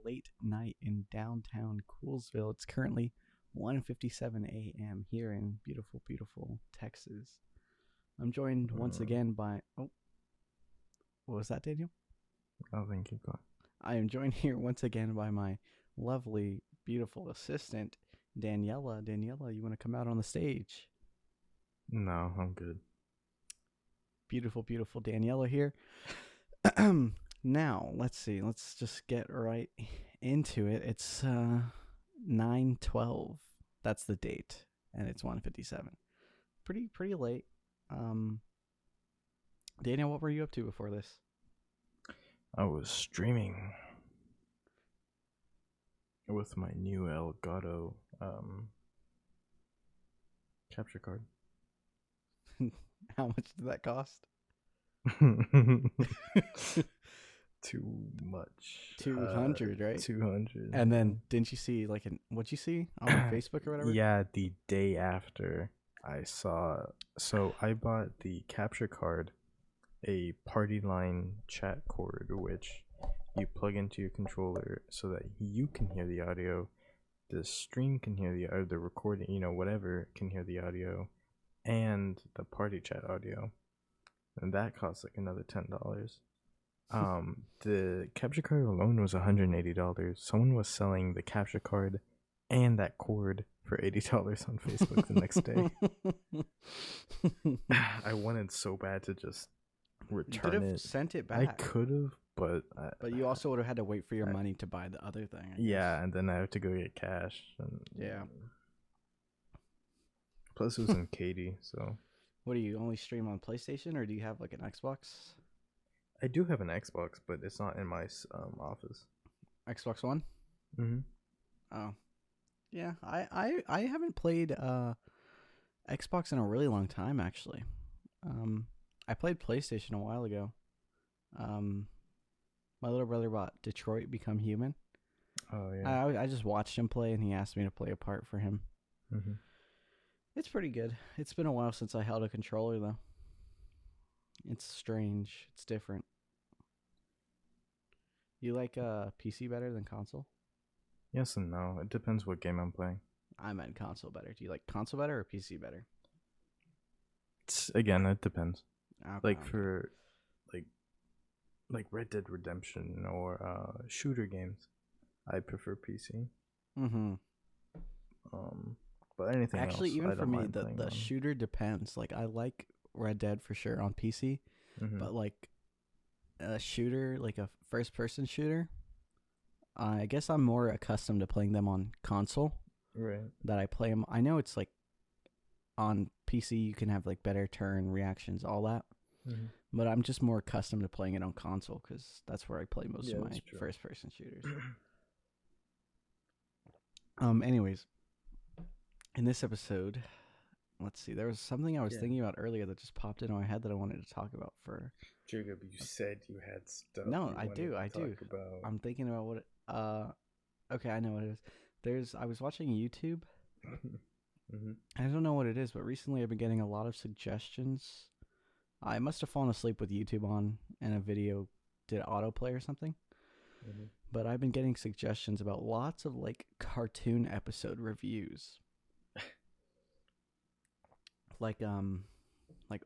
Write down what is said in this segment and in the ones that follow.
late night in downtown Coolsville. It's currently 1:57 a.m. here in beautiful, beautiful Texas. I'm joined once again by what was that, Daniel? I think keep going. I am joined here once again by my lovely, beautiful assistant, Daniela. Daniela, you want to come out on the stage? No, I'm good. Beautiful, beautiful Daniela here. Now, let's see. Let's just get right into it. It's 9/12. That's the date, and it's 1:57. Pretty late. Daniel, what were you up to before this? I was streaming with my new Elgato capture card. How much did that cost? Too much. 200, right? 200. And then didn't you see what'd you see on Facebook or whatever? Yeah, the day after I saw. So I bought the capture card, a party line chat cord, which you plug into your controller so that you can hear the audio, the stream can hear the recording, whatever can hear the audio, and the party chat audio, and that costs like another $10. The capture card alone was $180. Someone was selling the capture card and that cord for $80 on Facebook the next day. I wanted so bad to just return you could have it. sent it back. I could have, but you also would have had to wait for your money to buy the other thing. Yeah, and then I have to go get cash. Yeah. Plus, it was in Katy, so. What do you only stream on PlayStation, or do you have like an Xbox? I do have an Xbox, but it's not in my office. Xbox One. Mm-hmm. Oh, yeah. I haven't played Xbox in a really long time, actually. I played PlayStation a while ago. My little brother bought Detroit Become Human. Oh yeah. I just watched him play, and he asked me to play a part for him. Mm-hmm. It's pretty good. It's been a while since I held a controller, though. It's strange. It's different. You like PC better than console? Yes and no. It depends what game I'm playing. I meant console better. Do you like console better or PC better? Again, it depends. Okay. Like for like Red Dead Redemption or shooter games, I prefer PC. Mm-hmm. But anything actually, else, even I for don't me, mind the shooter depends. Like I like Red Dead for sure on PC, but like a shooter, like a first-person shooter, I guess I'm more accustomed to playing them on console. Right. That I play them. I know it's like on PC you can have like better turn reactions, all that. Mm-hmm. But I'm just more accustomed to playing it on console because that's where I play most of my first-person shooters. Anyways, in this episode, let's see. There was something I was thinking about earlier that just popped into my head that I wanted to talk about for. Jacob, you said you had stuff. No, I do. About. I'm thinking about what. Okay, I know what it is. I was watching YouTube. Mm-hmm. I don't know what it is, but recently I've been getting a lot of suggestions. I must have fallen asleep with YouTube on, and a video did autoplay or something. Mm-hmm. But I've been getting suggestions about lots of like cartoon episode reviews. like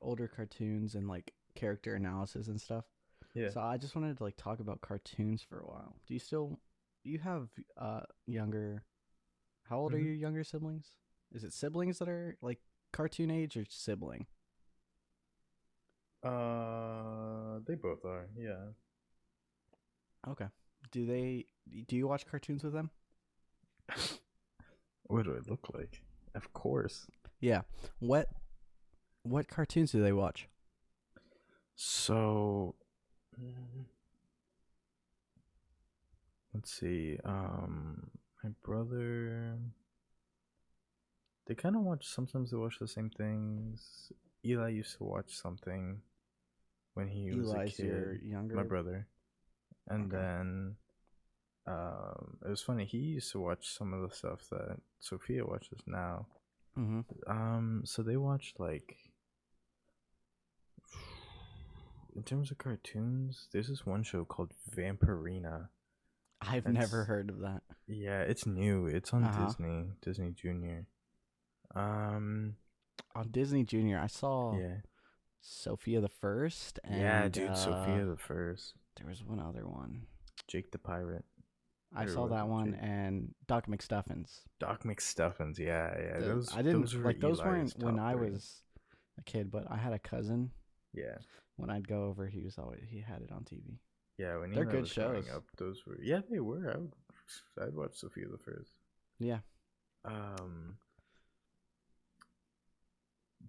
older cartoons and like character analysis and stuff. Yeah. So I just wanted to like talk about cartoons for a while. Do you have younger? How old are your younger siblings? Is it siblings that are like cartoon age or sibling? They both are. Yeah. Okay. Do you watch cartoons with them? What do it look like? Of course. Yeah. What cartoons do they watch? So, let's see. My brother, they kind of watch. Sometimes they watch the same things. Eli used to watch something when he was a kid. Your younger? My brother, and then it was funny. He used to watch some of the stuff that Sophia watches now. Mm-hmm. So they watched like. In terms of cartoons, there's this one show called Vampirina. I've That's never heard of that. yeah, it's new. It's on Uh-huh. Disney Junior. Um, On Disney Junior, I saw yeah, Sophia the First, yeah, and dude. Sophia the First, there was one other one. Jake the Pirate. I Or saw was that it one Jake? and Doc McStuffins. Doc McStuffins. Yeah, yeah. I Those didn't were like those Eli's weren't when top I three. was a kid, but I had a cousin. Yeah, When I'd go over, he had it on TV. yeah. When They're Eli good was growing shows. up, those were yeah, they were. I'd watch Sophia the First. Yeah. Um,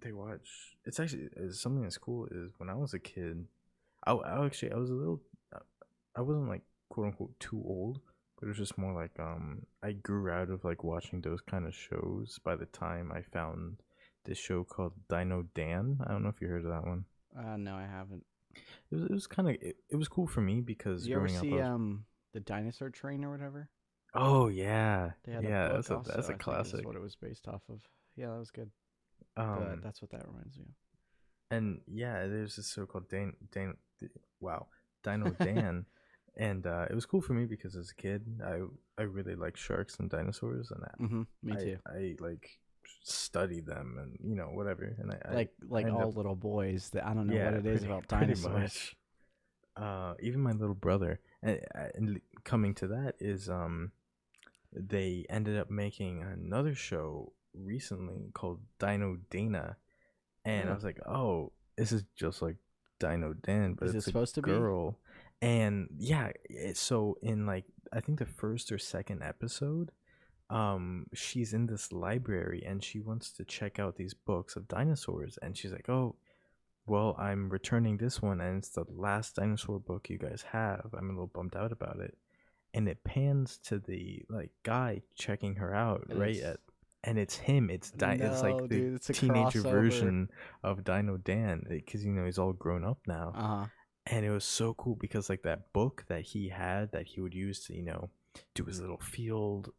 they watch. It's actually something that's cool. Is when I was a kid, I was a little. I wasn't like quote unquote too old, but it was just more like I grew out of like watching those kind of shows by the time I found this show called Dino Dan. I don't know if you heard of that one. No, I haven't. It was kind of it was cool for me because Did you ever growing up I see was the Dinosaur Train or whatever? oh yeah, They had a yeah, book that's also, a I think is classic. what it was based off of. Yeah, that was good. But Um that's what that reminds me and yeah, there's this show called wow, Dino of. Dan. And it was cool for me because as a kid, I really like sharks and dinosaurs, and Me too. I like study them and whatever. And I Like end all up little boys that I don't know what yeah, it is about pretty dinosaurs. much. Even my little brother, and coming to that is they ended up making another show recently called Dino Dana, and I Really? was like, oh, this is just like Dino Dan, but Is it it's a supposed to be? girl. And yeah, so in like I think the first or second episode, she's in this library and she wants to check out these books of dinosaurs, and she's like, oh, well, I'm returning this one, and it's the last dinosaur book you guys have. I'm a little bummed out about it. And it pans to the like guy checking her out, And right? it's And it's him. It's no, like the dude. It's a teenager crossover. version of Dino Dan, because he's all grown up now. Uh huh. And it was so cool because like that book that he had that he would use to do his little field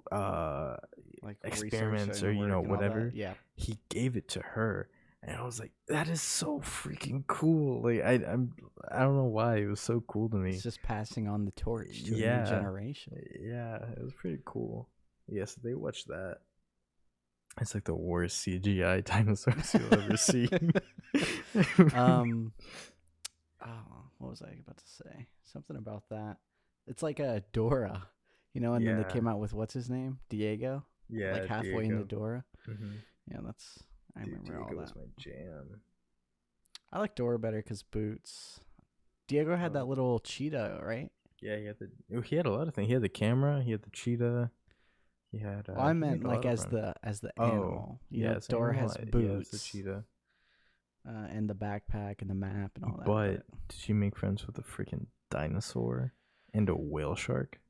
Like experiments research or and work and all whatever, that. Yeah. he gave it to her. And I was like, that is so freaking cool. Like I don't know why it was so cool to It's me. just passing on the torch to a new Yeah, generation. yeah, it was pretty cool. Yes, they watched that. It's like the worst CGI dinosaurs you'll ever see. um. Oh, what was I about to say? Something about that. It's like a Dora, and then they Yeah, came out with what's his name, Diego. Like yeah, halfway into Diego. Dora. Mm-hmm. Yeah, I Dude, remember all Diego that. was my jam. I like Dora better because Boots. Diego had Oh, that little cheetah, right? yeah, he had a lot of things. He had the camera. He had the cheetah. Well, I He had meant like a lot like of as friends. the Oh, animal. yeah, it's Dora animal. has Yeah, it's the Boots, cheetah. and the backpack and the map and all that. But did she make friends with a freaking dinosaur and a whale shark?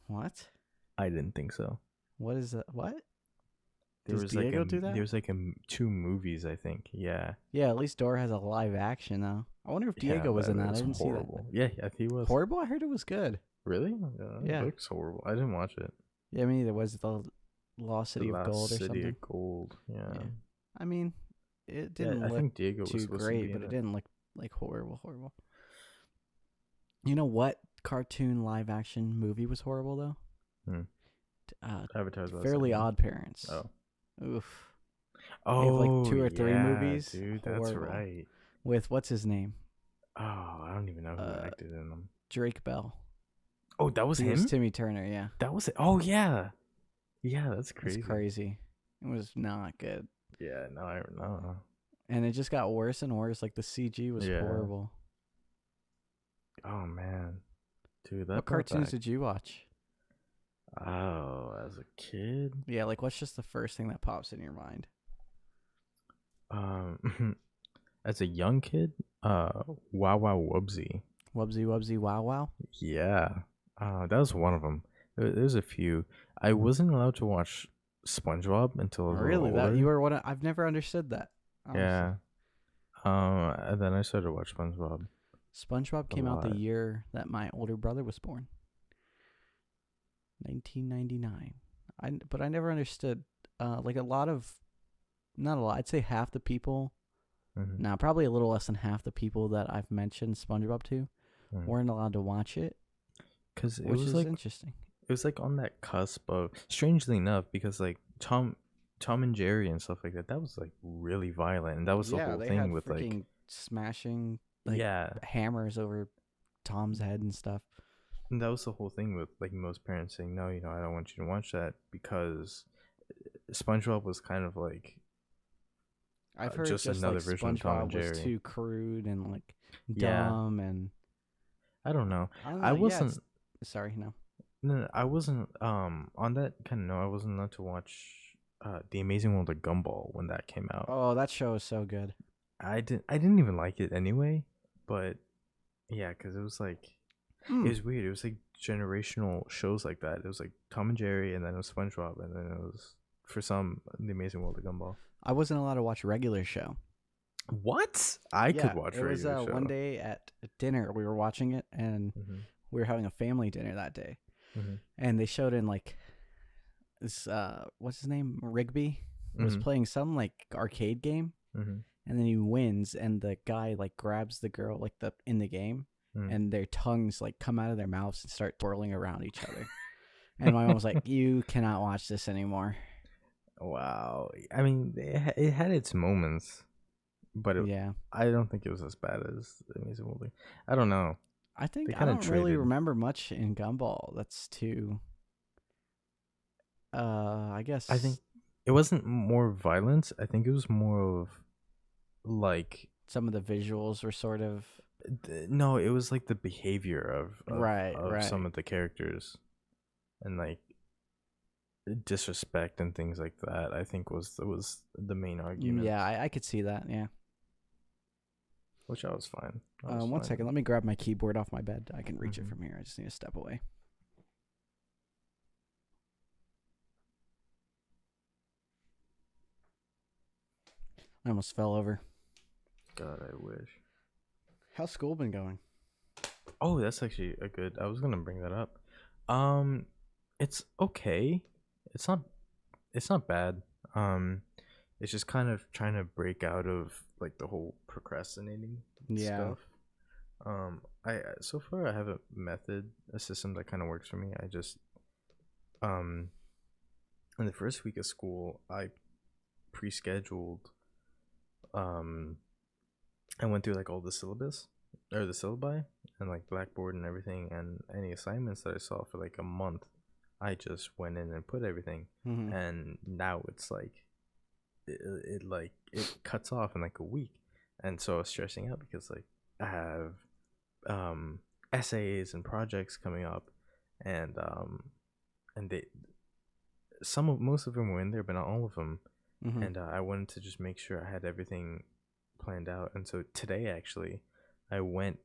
What? I didn't think so. What is that? What? There Does was like Diego do that? there's like two movies, I think. Yeah, Yeah, at least Dora has a live action though. I wonder if yeah, Diego was but in it that. I was didn't see that. horrible. Yeah, yeah, he was. Horrible? I heard it was good. Really? Yeah, it Yeah. looks horrible. I didn't watch it. Yeah, I mean, there was the Lost The City of Last Gold or City something. of Gold. Yeah. Yeah. I mean, it Yeah, didn't I look think Diego was too supposed to great, be but in it it. didn't look like horrible. You know what cartoon live action movie was horrible though? Hmm. Avatar's Last Fairly Airbender. Odd Parents. Oh. Oof. Oh, They have like 2 or 3 yeah, movies. dude. That's Horrible. right. With what's his name? Oh, I don't even know who Uh, acted in them. Drake Bell. Oh, that was He him. was Timmy Turner. Yeah. That was it. Oh yeah, yeah. That's crazy. It's crazy. It was not good. Yeah. No, I don't know. And it just got worse and worse. Like the CG was Yeah. horrible. Oh man, dude. That What brought cartoons back- did you watch? Oh, as a kid. Yeah, like what's just the first thing that pops in your mind? As a young kid, Wow Wow Wubsy. Wubsy Wubsy Wow Wow? Yeah, that was one of them. There's a few. I wasn't allowed to watch SpongeBob until I was a little Really? That older. you were one of, I've never understood that. Honestly. Yeah. And then I started to watch SpongeBob. SpongeBob came out the lot. year that my older brother was born. 1999. But I never understood like a lot of, not a lot, I'd say half the people, Mhm. now probably a little less than half the people that I've mentioned SpongeBob to Mhm. weren't allowed to watch it. because it which was is like interesting. it was like on that cusp of, strangely enough, because like Tom and Jerry and stuff like that, that was like really violent, and that was the Yeah, whole they thing had with like, freaking smashing like yeah, hammers over Tom's head and stuff. and that was the whole thing with like most parents saying no, I don't want you to watch that, because SpongeBob was kind of like I've heard just just like another version of Tom and SpongeBob was Jerry. too crude and like Yeah, dumb, and I don't know. I don't I know. Yeah, wasn't. it's sorry, no. No, I wasn't. On that kind of note, I wasn't allowed to watch The Amazing World of Gumball when that came out. Oh, that show is so good. I didn't even like it anyway, but yeah, because it was like, it Mm. was weird. It was like generational shows like that. It was like Tom and Jerry, and then it was SpongeBob, and then it was, for some, The Amazing World of Gumball. I wasn't allowed to watch a regular show. What? I could Yeah, watch it was regular show. one day at dinner we were watching it, and Hmm. we were having a family dinner that day, Hmm. and they showed in like this what's his name, Rigby was Hmm. playing some like arcade game, Hmm. and then he wins, and the guy like grabs the girl like the in the game, Hmm. and their tongues like come out of their mouths and start twirling around each other. And my mom was like, "You cannot watch this anymore." Wow. I mean, it had its moments, but Yeah, I don't think it was as bad as The Amazing World. I don't know. I think They I kind of don't really traded. remember much in Gumball. That's too. I guess. I think it wasn't more violence. I think it was more of like, some of the visuals were sort of no, it was like the behavior of right, some right. of the characters, and like disrespect and things like that. I think was the main argument. Yeah, I could see that. Yeah. Which I was fine. I was One fine second, with. let me grab my keyboard off my bed. I can reach it Mhm. from here. I just need to step away. I almost fell over. God, I wish. How's school been going? Oh, that's actually a good. I was gonna bring that up. It's okay. It's not. It's not bad. Um, it's just kind of trying to break out of like the whole procrastinating Yeah. stuff. I so far I have a method, a system that kind of works for me. I just um, in the first week of school, I pre-scheduled. Um, I went through like all the syllabus or the syllabi and like Blackboard and everything, and any assignments that I saw for like a month, I just went in and put everything. Mm-hmm. And now it's like it cuts off in like a week, and so I was stressing out because like I have essays and projects coming up, and they most of them were in there, but not all of them. Mm-hmm. And I wanted to just make sure I had everything planned out. And so today, actually, I went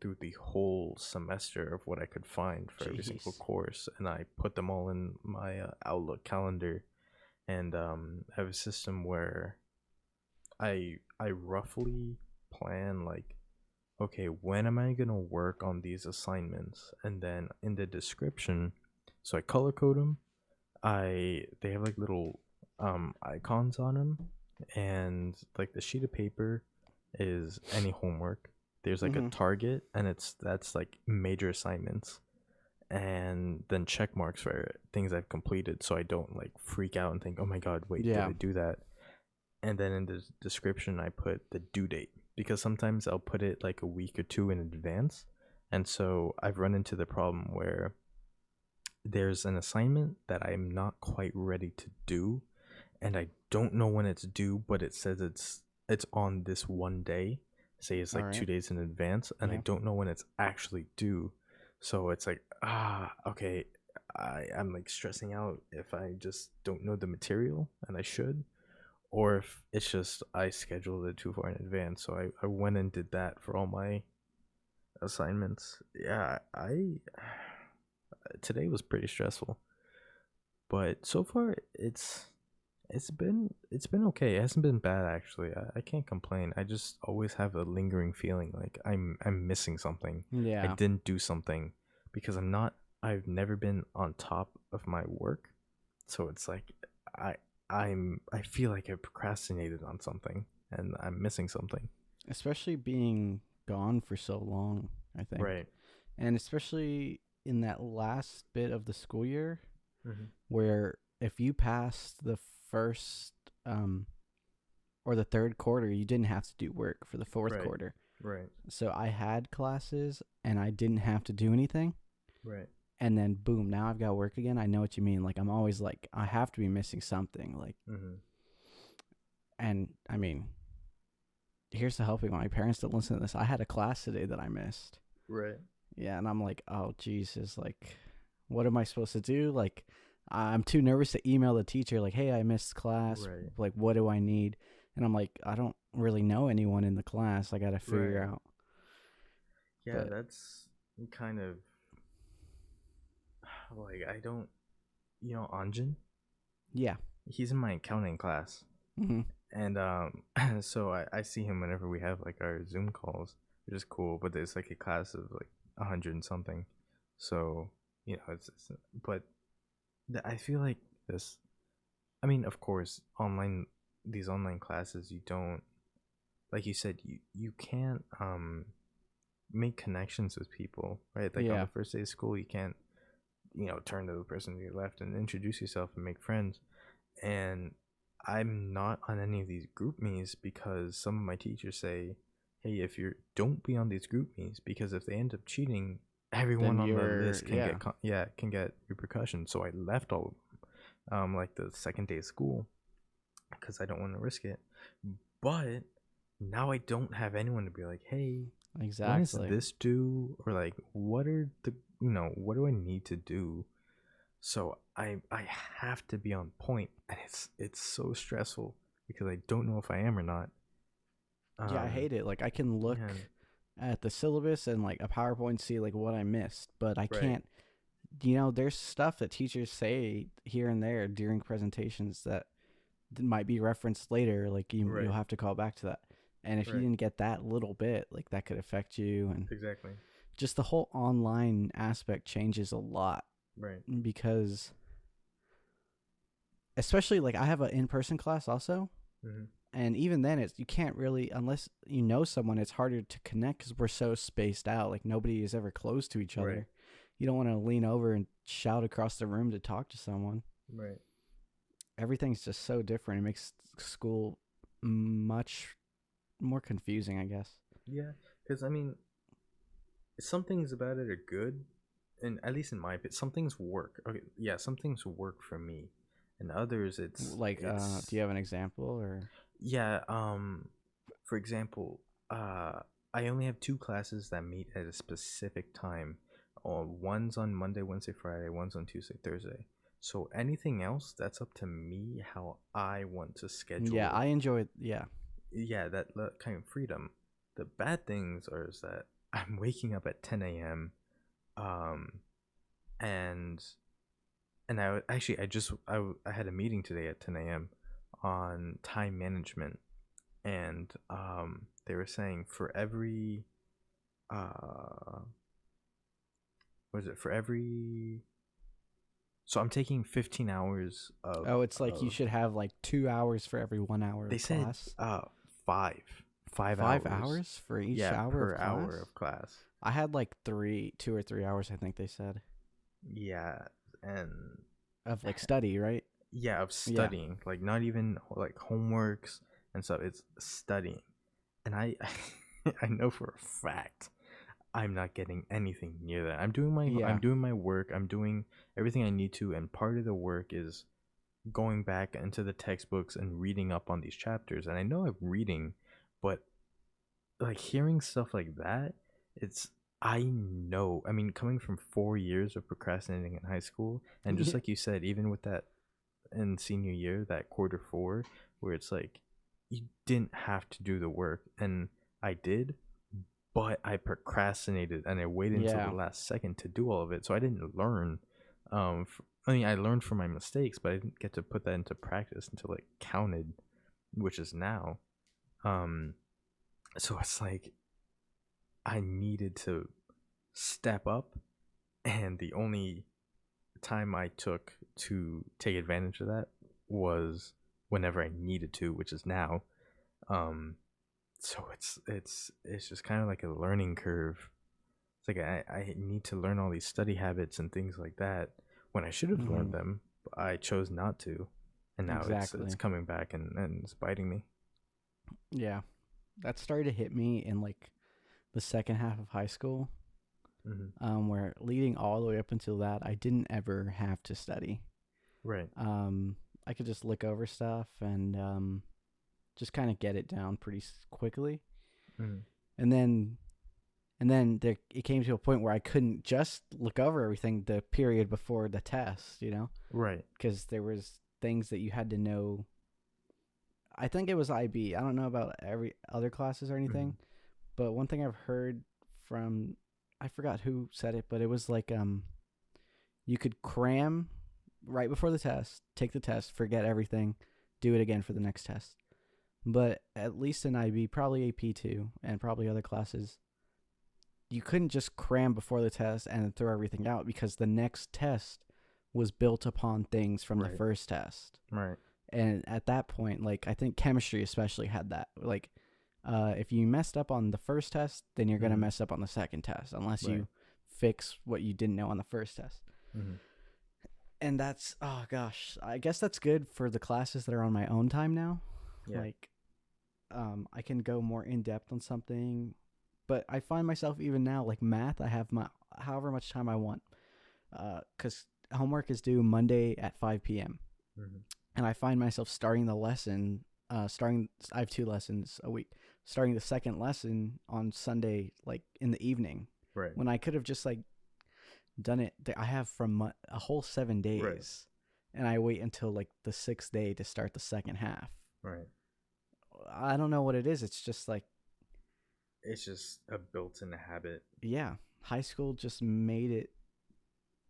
through the whole semester of what I could find for every single Jeez. course, and I put them all in my Outlook calendar. And I have a system where I roughly plan like, okay, when am I gonna work on these assignments, and then in the description, so I color code them. They have like little icons on them, and like the sheet of paper is any homework. There's like a Mm-hmm. target, and that's like major assignments, and then check marks for things I've completed, so I don't like freak out and think, oh my god, wait, did Yeah. I do that? And then in the description I put the due date, because sometimes I'll put it like a week or two in advance. And so I've run into the problem where there's an assignment that I'm not quite ready to do, and I don't know when it's due, but it says it's on this one day. Say it's All like 2 right. days in advance, and I Yeah. don't know when it's actually due. So it's like, okay, I'm like stressing out if I just don't know the material, and I should, or if it's just I scheduled it too far in advance. So I went and did that for all my assignments. Yeah, I today was pretty stressful, but so far it's been okay. It hasn't been bad, actually. I can't complain. I just always have a lingering feeling like I'm missing something. I Yeah. didn't do something, because I've never been on top of my work. So it's like I I feel like I procrastinated on something, and I'm missing something. Especially being gone for so long, I think. Right. And especially in that last bit of the school year Mhm. where if you passed the first or the third quarter, you didn't have to do work for the fourth Right. quarter. Right. So I had classes and I didn't have to do anything. Right. And then boom, now I've got work again. I know what you mean. Like I'm always like I have to be missing something. Like, Mhm. and I mean, here's the helping. My parents don't listen to this. I had a class today that I missed. Right. Yeah, and I'm like, oh Jesus, like, what am I supposed to do? Like, I'm too nervous to email the teacher. Like, hey, I missed class. Right. Like, what do I need? And I'm like, I don't really know anyone in the class. I got to figure Right. out. Yeah, But that's kind of like I don't. Anjin. yeah, He's in my accounting class, hmm and so I see him whenever we have like our Zoom calls, which is cool. But it's like a class of like 100 and something, so it's but I feel like this. I mean, of course, these online classes, you don't, like you said, you can't make connections with people, right? Like on yeah, the first day of school, you can't turn to the person to your left and introduce yourself and make friends. And I'm not on any of these group me's because some of my teachers say, hey, if you don't be on these group me's, because if they end up cheating, then everyone on the you're, list can yeah, get repercussions. So I left all of them, like the second day of school, because I don't want to risk it. But now I don't have anyone to be like, hey, when is exactly. this due? Or like, what are the, what do I need to do? So I have to be on point, and it's so stressful because I don't know if I am or not. Yeah, I Um, hate it. Like, I can look yeah, at the syllabus and like a PowerPoint, see like what I missed, but I right, can't. There's stuff that teachers say here and there during presentations that might be referenced later. Like you'll right, have to call back to that. And if you right, didn't get that little bit, like that could affect you. And exactly, just the whole online aspect changes a lot right, because, especially like I have an in-person class also. mm-hmm. And even then, it's you can't really, unless you know someone, it's harder to connect because we're so spaced out. Like nobody is ever close to each Right, other. You don't want to lean over and shout across the room to talk to someone. right, Everything's just so different. It makes school much more confusing, I guess. yeah. Because I mean, some things about it are good, and at least in my opinion, some things work. Okay, yeah, some things work for me, and others Like, do it's you have an example or? yeah. For example, I only have two classes that meet at a specific time. One's on Monday, Wednesday, Friday. One's on Tuesday, Thursday. So anything else, that's up to me how I want to Yeah, schedule it. I enjoy it. Yeah, Yeah, that kind of freedom. The bad things are is that I'm waking up at 10 a.m. Um, and actually I had a meeting today at 10 a.m. on time management, and they were saying for every uh what is it for every so I'm taking 15 hours oh, it's like you should have like 2 hours for every 1 hour they of said class. five 5 hours hours, for each yeah, hour of per class. hour of class. I had like 2 or 3 hours, I think they said, Yeah, and of like study, right? yeah, of Yeah. studying, like not even like homeworks and stuff, it's studying. And I I know for a fact I'm not getting anything near that. I'm Yeah. doing my work. I'm doing everything I need to, and part of the work is going back into the textbooks and reading up on these chapters. And I know I'm reading, but like hearing stuff like that, it's I know. I mean, coming from 4 years of procrastinating in high school, and just Yeah. like you said, even with that in senior year, that quarter four, where it's like you didn't have to do the work, and I did, but I procrastinated and I waited until Yeah. the last second to do all of it. So I didn't learn. I mean, I learned from my mistakes, but I didn't get to put that into practice until it counted, which is now. Um, so it's like I needed to step up, and the only time I took to take advantage of that was whenever I needed to, which is now. Um, so it's just kind of like a learning curve. It's like I need to learn all these study habits and things like that when I should have learned them. But I chose not to, and now it's Exactly. coming back and it's biting me. Yeah. That started to hit me in like the second half of high school, where leading all the way up until that, I didn't ever have to study. Right. I could just look over stuff and just kind of get it down pretty quickly. Mm-hmm. And then it came to a point where I couldn't just look over everything the period before the test, Right. because there was things that you had to know. I think it was IB. I don't know about every other classes or anything, but one thing I've heard from, I forgot who said it, but it was like you could cram right before the test, take the test, forget everything, do it again for the next test. But at least in IB, probably AP too, and probably other classes, you couldn't just cram before the test and throw everything out, because the next test was built upon things from the first test. Right. And at that point, like, I think chemistry especially had that. Like, if you messed up on the first test, then you're going to mess up on the second test unless you fix what you didn't know on the first test. And that's, oh gosh, I guess that's good for the classes that are on my own time now. Yeah. Like, I can go more in depth on something, but I find myself even now, like math, I have my however much time I want, because homework is due Monday at 5 p.m. And I find myself starting the lesson. I have 2 lessons a week. Starting the second lesson on Sunday, like in the evening, right? When I could have just like done it. I have from a whole 7 days, and I wait until like the 6th day to start the second half. Right. I don't know what it is. It's just like, it's just a built-in habit. Yeah, high school just made it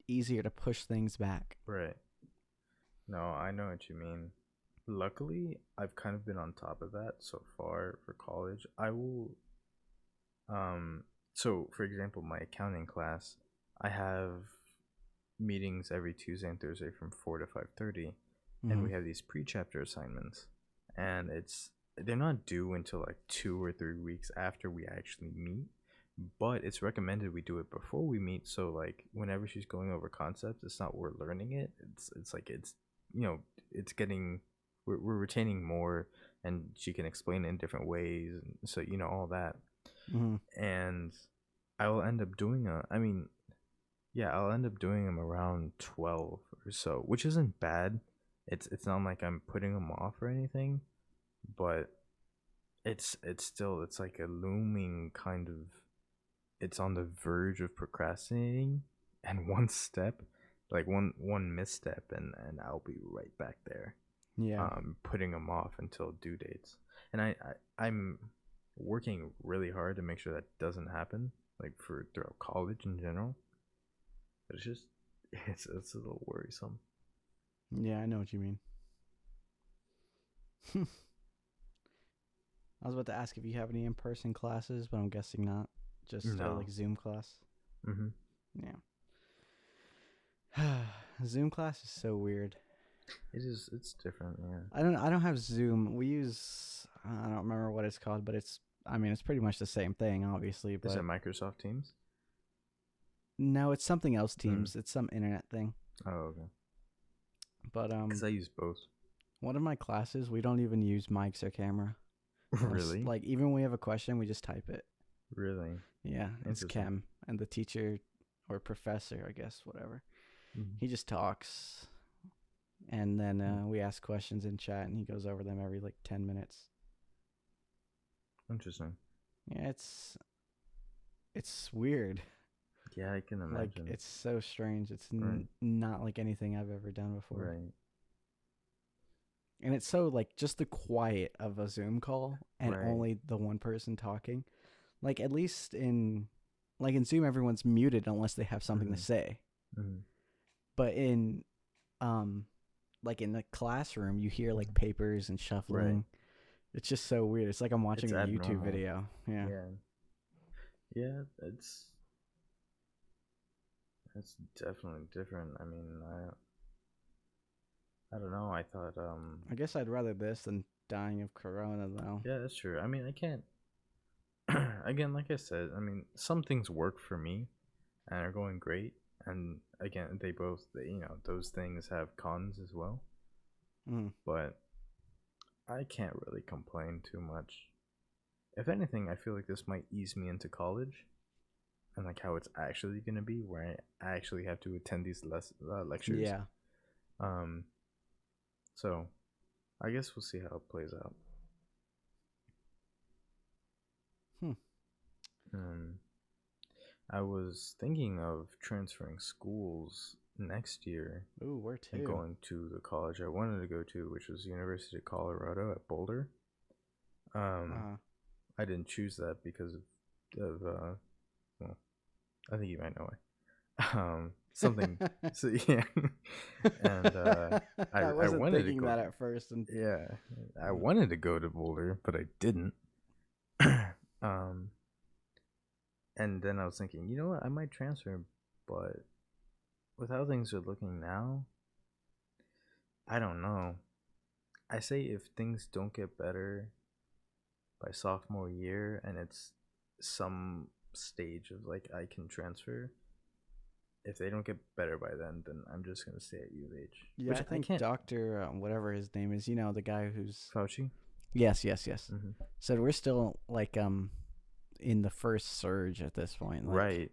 easier to push things back. Right. No, I know what you mean. Luckily, I've kind of been on top of that so far for college. I will so for example, my accounting class, I have meetings every Tuesday and Thursday from 4 to 5:30, and we have these pre-chapter assignments, and they're not due until like 2 or 3 weeks after we actually meet, but it's recommended we do it before we meet, so like whenever she's going over concepts, it's not we're learning it, it's like it's it's getting, we're retaining more, and she can explain it in different ways, and so all that. And I will end up doing I'll end up doing them around 12 or so, which isn't bad. It's not like I'm putting them off or anything, but it's still, it's like a looming kind of, it's on the verge of procrastinating, and one step, like one misstep, and I'll be right back there. Yeah. Putting them off until due dates, and I'm working really hard to make sure that doesn't happen, like for throughout college in general. But it's just, it's a little worrisome. Yeah, I know what you mean. I was about to ask if you have any in-person classes, but I'm guessing not. Just like Zoom class. Yeah. Zoom class is so weird. It is. It's different. Yeah. I don't have Zoom. We use, I don't remember what it's called, but it's pretty much the same thing, obviously. But is it Microsoft Teams? No, it's something else. Teams. It's some internet thing. Oh, okay. But because I use both. One of my classes, we don't even use mics or camera. Really? Like, even when we have a question, we just type it. Really? Yeah, it's chem, and the teacher or professor, I guess, whatever. He just talks, and then we ask questions in chat, and he goes over them every like 10 minutes. Interesting. Yeah, it's weird. Yeah, I can imagine. Like, it's so strange. It's not like anything I've ever done before. Right. And it's so, like, just the quiet of a Zoom call and only the one person talking. Like, at least in Zoom, everyone's muted unless they have something to say. But in in the classroom, you hear like papers and shuffling. It's just so weird. It's like I'm watching a YouTube video. Yeah. Yeah, that's definitely different. I mean, I don't know. I thought I guess I'd rather this than dying of corona, though. Yeah, that's true. I mean, I can't again, like I said, I mean, some things work for me and are going great, and again, those things have cons as well. Mm. But I can't really complain too much. If anything, I feel like this might ease me into college and like how it's actually gonna be, where I actually have to attend these lectures. Yeah. Um, so I guess we'll see how it plays out. Hmm. I was thinking of transferring schools next year Ooh, where and to? going to the college I wanted to go to, which was University of Colorado at Boulder. Uh. I didn't choose that because of well, I think you might know why. Something. So yeah, and I I wasn't wanted to thinking go. that at first, and Yeah, I wanted to go to Boulder, but I didn't. um, and then I was thinking, you know what, I might transfer, but with how things are looking now, I don't know. I say if things don't get better by sophomore year and it's some stage of like I can transfer, if they don't get better by then I'm just gonna stay at U of H. yeah, Which I I think can't. Doctor whatever his name is, the guy who's Fauci. yes, Mm-hmm. said we're still like in the first surge at this point, like Right.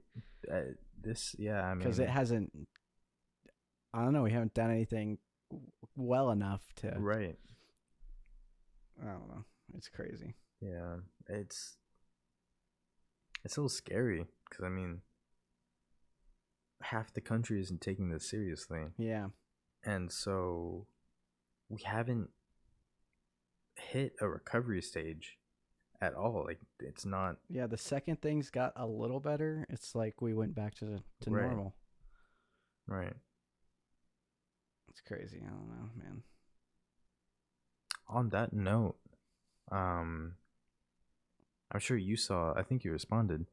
This, yeah, I because it mean, hasn't. I don't know. We haven't done anything well enough to. right. I don't know. It's crazy. Yeah, it's a little scary because I mean, half the country isn't taking this seriously, Yeah. and so we haven't hit a recovery stage at all. Like it's not Yeah. The second things got a little better, it's like we went back to right, normal. right. It's crazy. I don't know, man. On that note, um, I'm sure you saw. I think you responded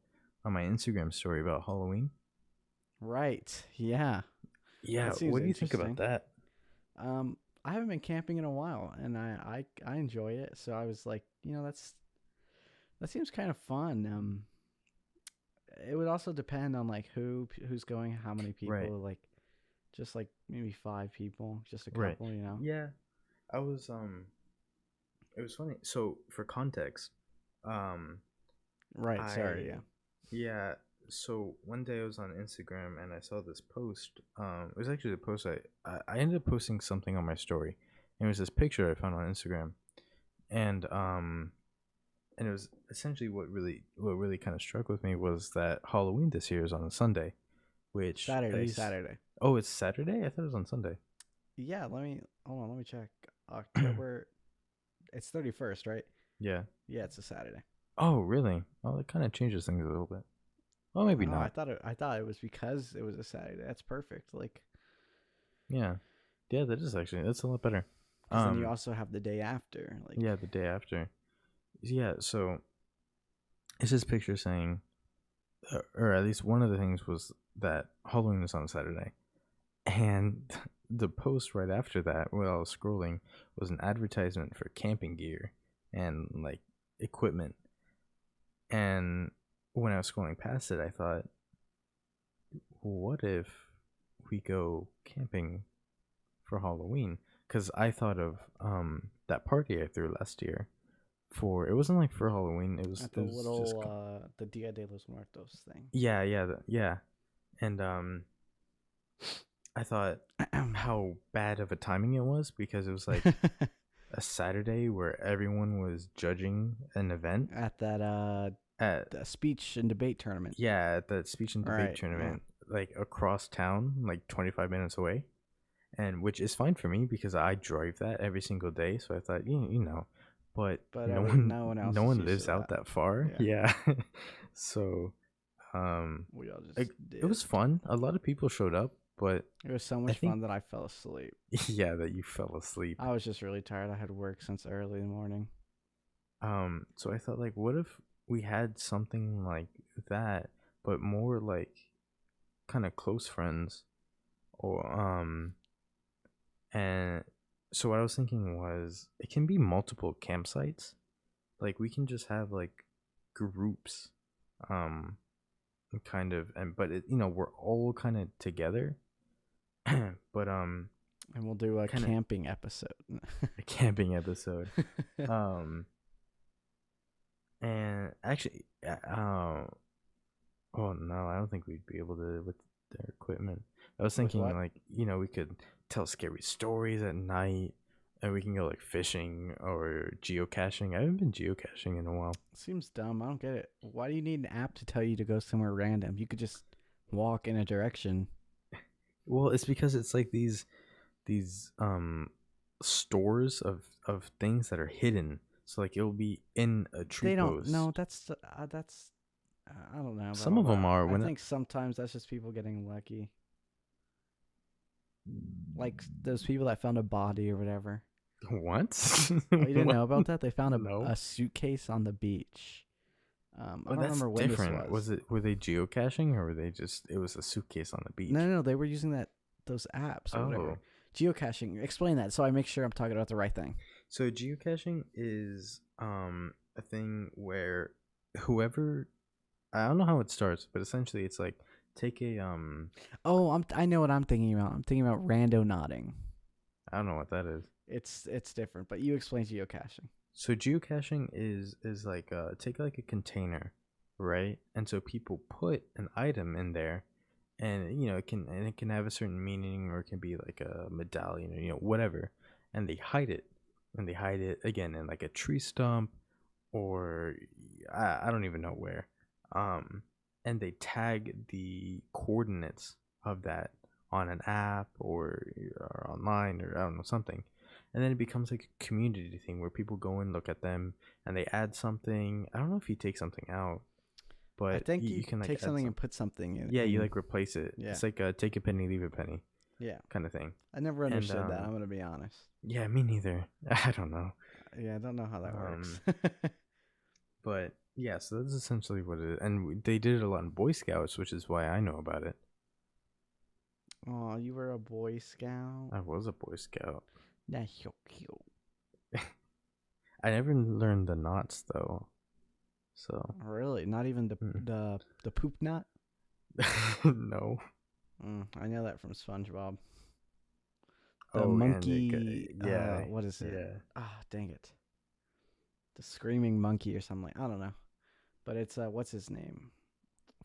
on my Instagram story about Halloween. Right. Yeah. Yeah, That seems what do you think about interesting. that? I haven't been camping in a while, and I enjoy it. So I was like, that seems kind of fun. It would also depend on like who's going, how many Right, people, like just like maybe 5 people, just a right. couple. Yeah, I was it was funny. So for context, um, Right. Sorry. I Yeah. yeah. So one day I was on Instagram and I saw this post. It was actually the post I ended up posting something on my story. And it was this picture I found on Instagram, and and it was essentially what really kind of struck with me was that Halloween this year is on a Sunday, which at Saturday. least Saturday. oh it's Saturday. I thought it was on Sunday. Yeah. Let me hold on. Let me check. October. It's 31st, right? Yeah. Yeah, it's a Saturday. Oh really? Oh, that kind of changes things a little bit. Well, maybe Oh, I not. thought it was because it was a Saturday. That's perfect. Like, Yeah. Yeah, that is actually that's a lot better. because then you also have the day after. Like, Yeah, the day after. Yeah, so it's this picture saying, or at least one of the things was that Halloween is on Saturday, and the post right after that, while I was scrolling, was an advertisement for camping gear and like equipment. And when I was scrolling past it, I thought, what if we go camping for Halloween? Because I thought of that party I threw last year. For it wasn't like for Halloween. at It the was just little the Dia de los Muertos thing. yeah, and I thought how bad of a timing it was because it was like a Saturday where everyone was judging an event At that at the speech and debate tournament. yeah at the speech and debate Right. tournament like across town, like 25 minutes away, and which is fine for me because I drive that every single day. So I thought you know, but But no one else no is one used to lives out that. that far. Yeah. Yeah, so um, We all just it was did. fun. A lot of people showed up, but It was so I much think fun that I fell asleep. yeah that you fell asleep. I was just really tired. I had work since early in the morning. So I thought like, what if we had something like that, but more like kind of close friends, or and so what I was thinking was it can be multiple campsites. Like we can just have like groups, um, kind of, and but we're all kind of together, but And we'll do a kind of camping episode. a camping episode. Um, and actually, oh no, I don't think we'd be able to with their equipment. I was With thinking what? like we could tell scary stories at night, and we can go like fishing or geocaching. I haven't been geocaching in a while. Seems dumb. I don't get it. Why do you need an app to tell you to go somewhere random? You could just walk in a direction. Well, it's because it's like these stores of things that are hidden. So like it'll be in a tree They don't. No, post. that's. I don't know about Some all of them that. are I when think sometimes that's just people getting lucky, like those people that found a body or whatever. what? Oh, you didn't What? know about that? They found No. a suitcase on the beach. I Oh, don't that's remember when this different. was. Were they geocaching or were they just it was a suitcase on the beach? No, they were using those apps or Oh. whatever. Geocaching. Explain that so I make sure I'm talking about the right thing. So geocaching is a thing where whoever I don't know how it starts, but essentially it's like take a Oh, I know what I'm thinking about. I'm thinking about rando nodding. I don't know what that is. It's different, but you explain geocaching. So geocaching is like take like a container, right? And so people put an item in there, and it can have a certain meaning, or it can be like a medallion, or whatever, and they hide it again in like a tree stump, or I don't even know where, and they tag the coordinates of that on an app or online or I don't know something, and then it becomes like a community thing where people go and look at them and they add something. I don't know if you take something out, I but think you you can like take add something some. and put something in. Yeah, you like replace it. Yeah, It's like a take a penny, leave a penny yeah. kind of thing. I never And understood that. I'm gonna be honest. yeah, me neither. I don't know. Yeah, I don't know how that works. But yeah, so that's essentially what it is. And they did it a lot in Boy Scouts, which is why I know about it. Oh, you were a Boy Scout. I was a Boy Scout. That's so cute. I never learned the knots though. So Really? Not even the poop knot? no. I know that from SpongeBob. The Oh, monkey. yeah, What is it? yeah, Ah, dang it. The screaming monkey or something. I don't know. But it's what's his name?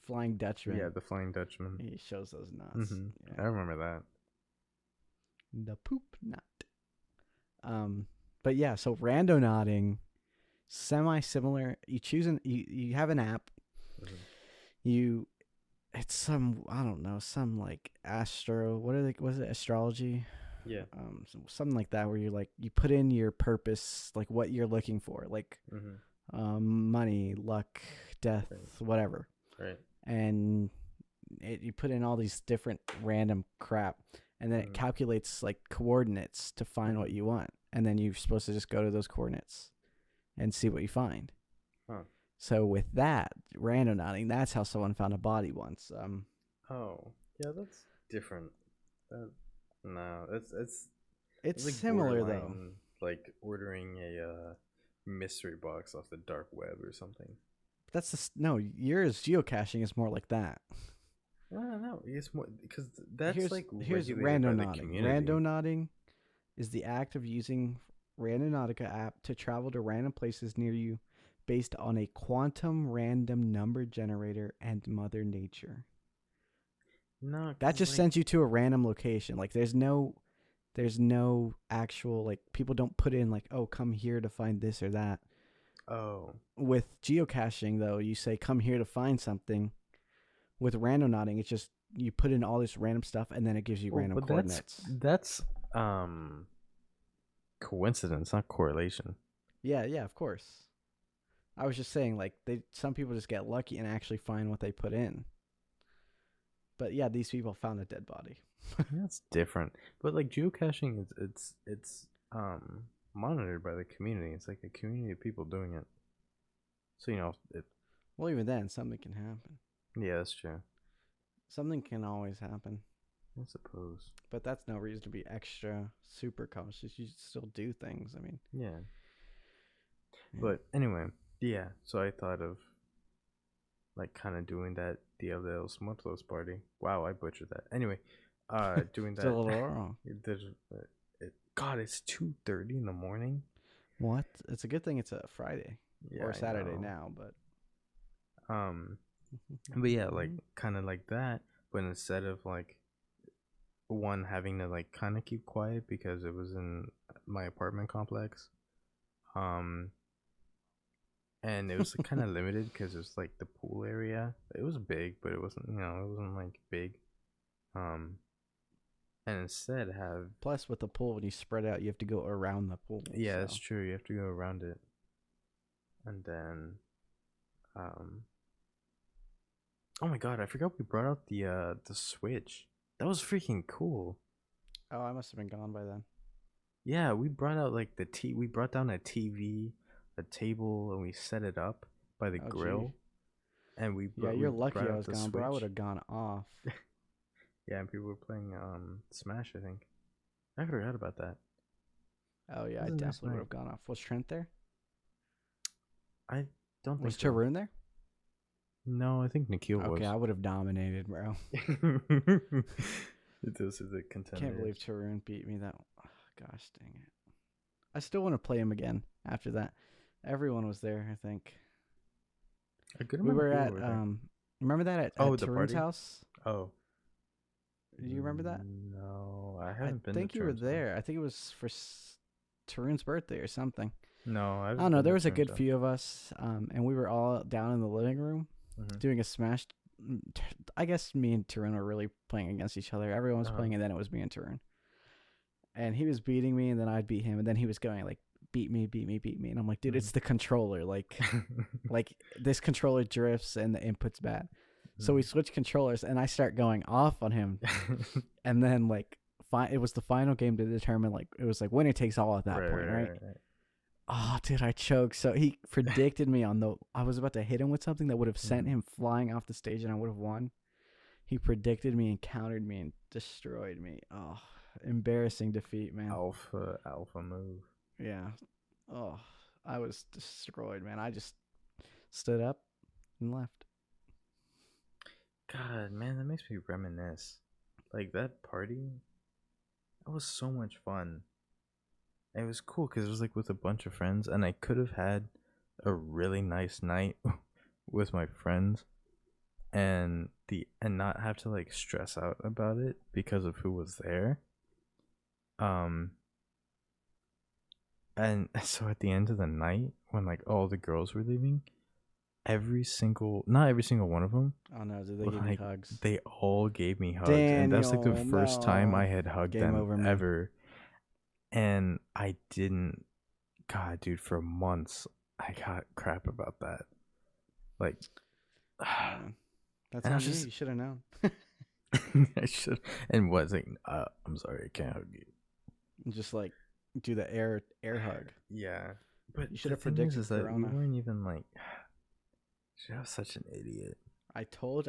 Flying Dutchman. yeah. The Flying Dutchman. He shows those nuts. I Yeah. remember that. The poop knot. But yeah, so rando nodding, semi similar. You have an app. Mhm. You it's some I don't know, some like astro what are they was it astrology? Yeah. Something like that where you put in your purpose, like what you're looking for, like money, luck, death, whatever. Right. And you put in all these different random crap, and then it calculates like coordinates to find what you want, and then you're supposed to just go to those coordinates and see what you find. Huh. So with that random nodding, that's how someone found a body once. Oh, yeah, that's different. No, It's like similar though. borderline, like ordering a mystery box off the dark web or something. No, yours geocaching is more like that. I don't know. It's more because that's here's regulated random by the nodding. community. Rando nodding is the act of using Randonautica app to travel to random places near you based on a quantum random number generator and Mother Nature. No, That just sends you to a random location. Like there's no actual like people don't put in like, oh, come here to find this or that. Oh. With geocaching though, you say come here to find something. With random nodding, it's just you put in all this random stuff and then it gives you random coordinates. That's coincidence, not correlation. Yeah, of course. I was just saying like some people just get lucky and actually find what they put in. But yeah, these people found a dead body. That's different. But like geocaching it's monitored by the community. It's like a community of people doing it. So Well, even then something can happen. Yeah, that's true. Something can always happen. I suppose. But that's no reason to be extra super cautious. You still do things. I mean, yeah. But anyway, yeah. So I thought of like kind of doing that Dia de los Muertos party. Wow, I butchered that. Anyway, doing It's a that. little wrong. There's, God, it's 2:30 in the morning. What? It's a good thing it's a Friday Yeah, or I Saturday know. now, but But yeah, like kind of like that. But instead of like one having to like kind of keep quiet because it was in my apartment complex, um, and it was kind of limited because it was like the pool area. It was big, but it wasn't, it wasn't like big. Um, and instead have plus with the pool when you spread out, you have to go around the pool. yeah, So. that's true. You have to go around it, and then um. Oh my god, I forgot we brought out the Switch. That was freaking cool. Oh, I must have been gone by then. Yeah, we brought out like we brought down a TV, a table, and we set it up by the grill. Gee. And we you're lucky brought I out was the gone, bro. I Switch. would have gone off. Yeah, and people were playing Smash, I think. I forgot about that. Oh yeah, I definitely would have gone off. Was Trent there? I don't think Was so. Tarun there? No, I think Nikhil was. Okay, I would have dominated, bro. Those are the contenders. Can't believe Tarun beat me that. Oh, gosh dang it! I still want to play him again after that. Everyone was there, I think. We were at remember that at Tarun's house? Oh. Do you remember that? No, I haven't been. I think you were there. I think it was for Tarun's birthday or something. No, I don't know. There was a good few of us, and we were all down in the living room doing a Smash. I guess me and Tarun were really playing against each other. Everyone was playing, and then it was me and Tarun. And he was beating me, and then I'd beat him, and then he was going like, beat me, and I'm like, dude, it's the controller. Like, like this controller drifts and the input's bad. So we switch controllers, and I start going off on him, and then like, it was the final game to determine like it was like winner takes all at that point, right? Oh, dude, I choked. So he predicted me I was about to hit him with something that would have sent him flying off the stage, and I would have won. He predicted me and countered me and destroyed me. Oh, embarrassing defeat, man. Alpha move. Yeah. Oh, I was destroyed, man. I just stood up and left. God, man, that makes me reminisce. Like, that party, that was so much fun. And it was cool because it was, like, with a bunch of friends, and I could have had a really nice night with my friends and not have to, like, stress out about it because of who was there. And so at the end of the night, when, like, all the girls were leaving, not every single one of them. Oh no, did they give me hugs? They all gave me hugs. And that's like the first time I had hugged them ever. And I didn't. God, dude, for months I got crap about that. Like, that's on you. You should have known. I should. And was like, I'm sorry, I can't hug you. Just like do the air hug. Yeah, but you should have predicted is that we weren't even like. I was such an idiot. I pulled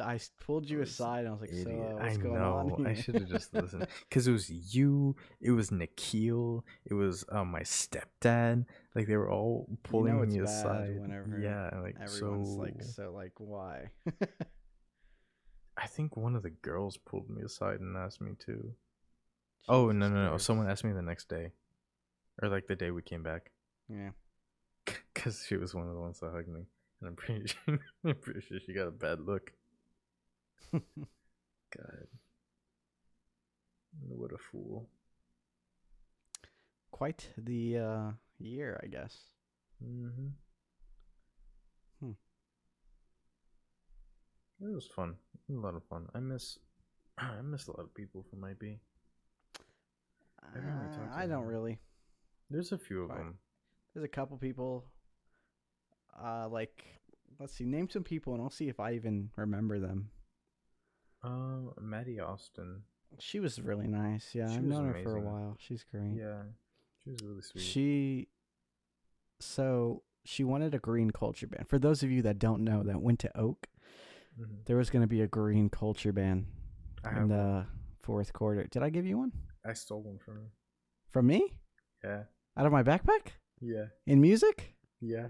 you aside and I was like, idiot. So what's going on here? I should have just listened. Because it was you, it was Nikhil, it was my stepdad. Like, they were all pulling me aside. Whenever like, everyone's like, why? I think one of the girls pulled me aside and asked me to. Jesus, oh, no. Someone asked me the next day. Or, like, the day we came back. Yeah. Because she was one of the ones that hugged me. And I'm pretty sure she got a bad look. God. What a fool. Quite the year, I guess. Mm-hmm. It was fun. It was a lot of fun. I miss a lot of people from IB. I don't really. There's a few of them. There's a couple people. Like, let's see, name some people and I'll see if I even remember them. Maddie Austin. She was really nice. Yeah, I've known her for a while. She's great. Yeah, she was really sweet. She wanted a green culture band. For those of you that don't know, that went to Oak, there was going to be a green culture band in the fourth quarter. Did I give you one? I stole one from you. From me? Yeah. Out of my backpack? Yeah. In music? Yeah.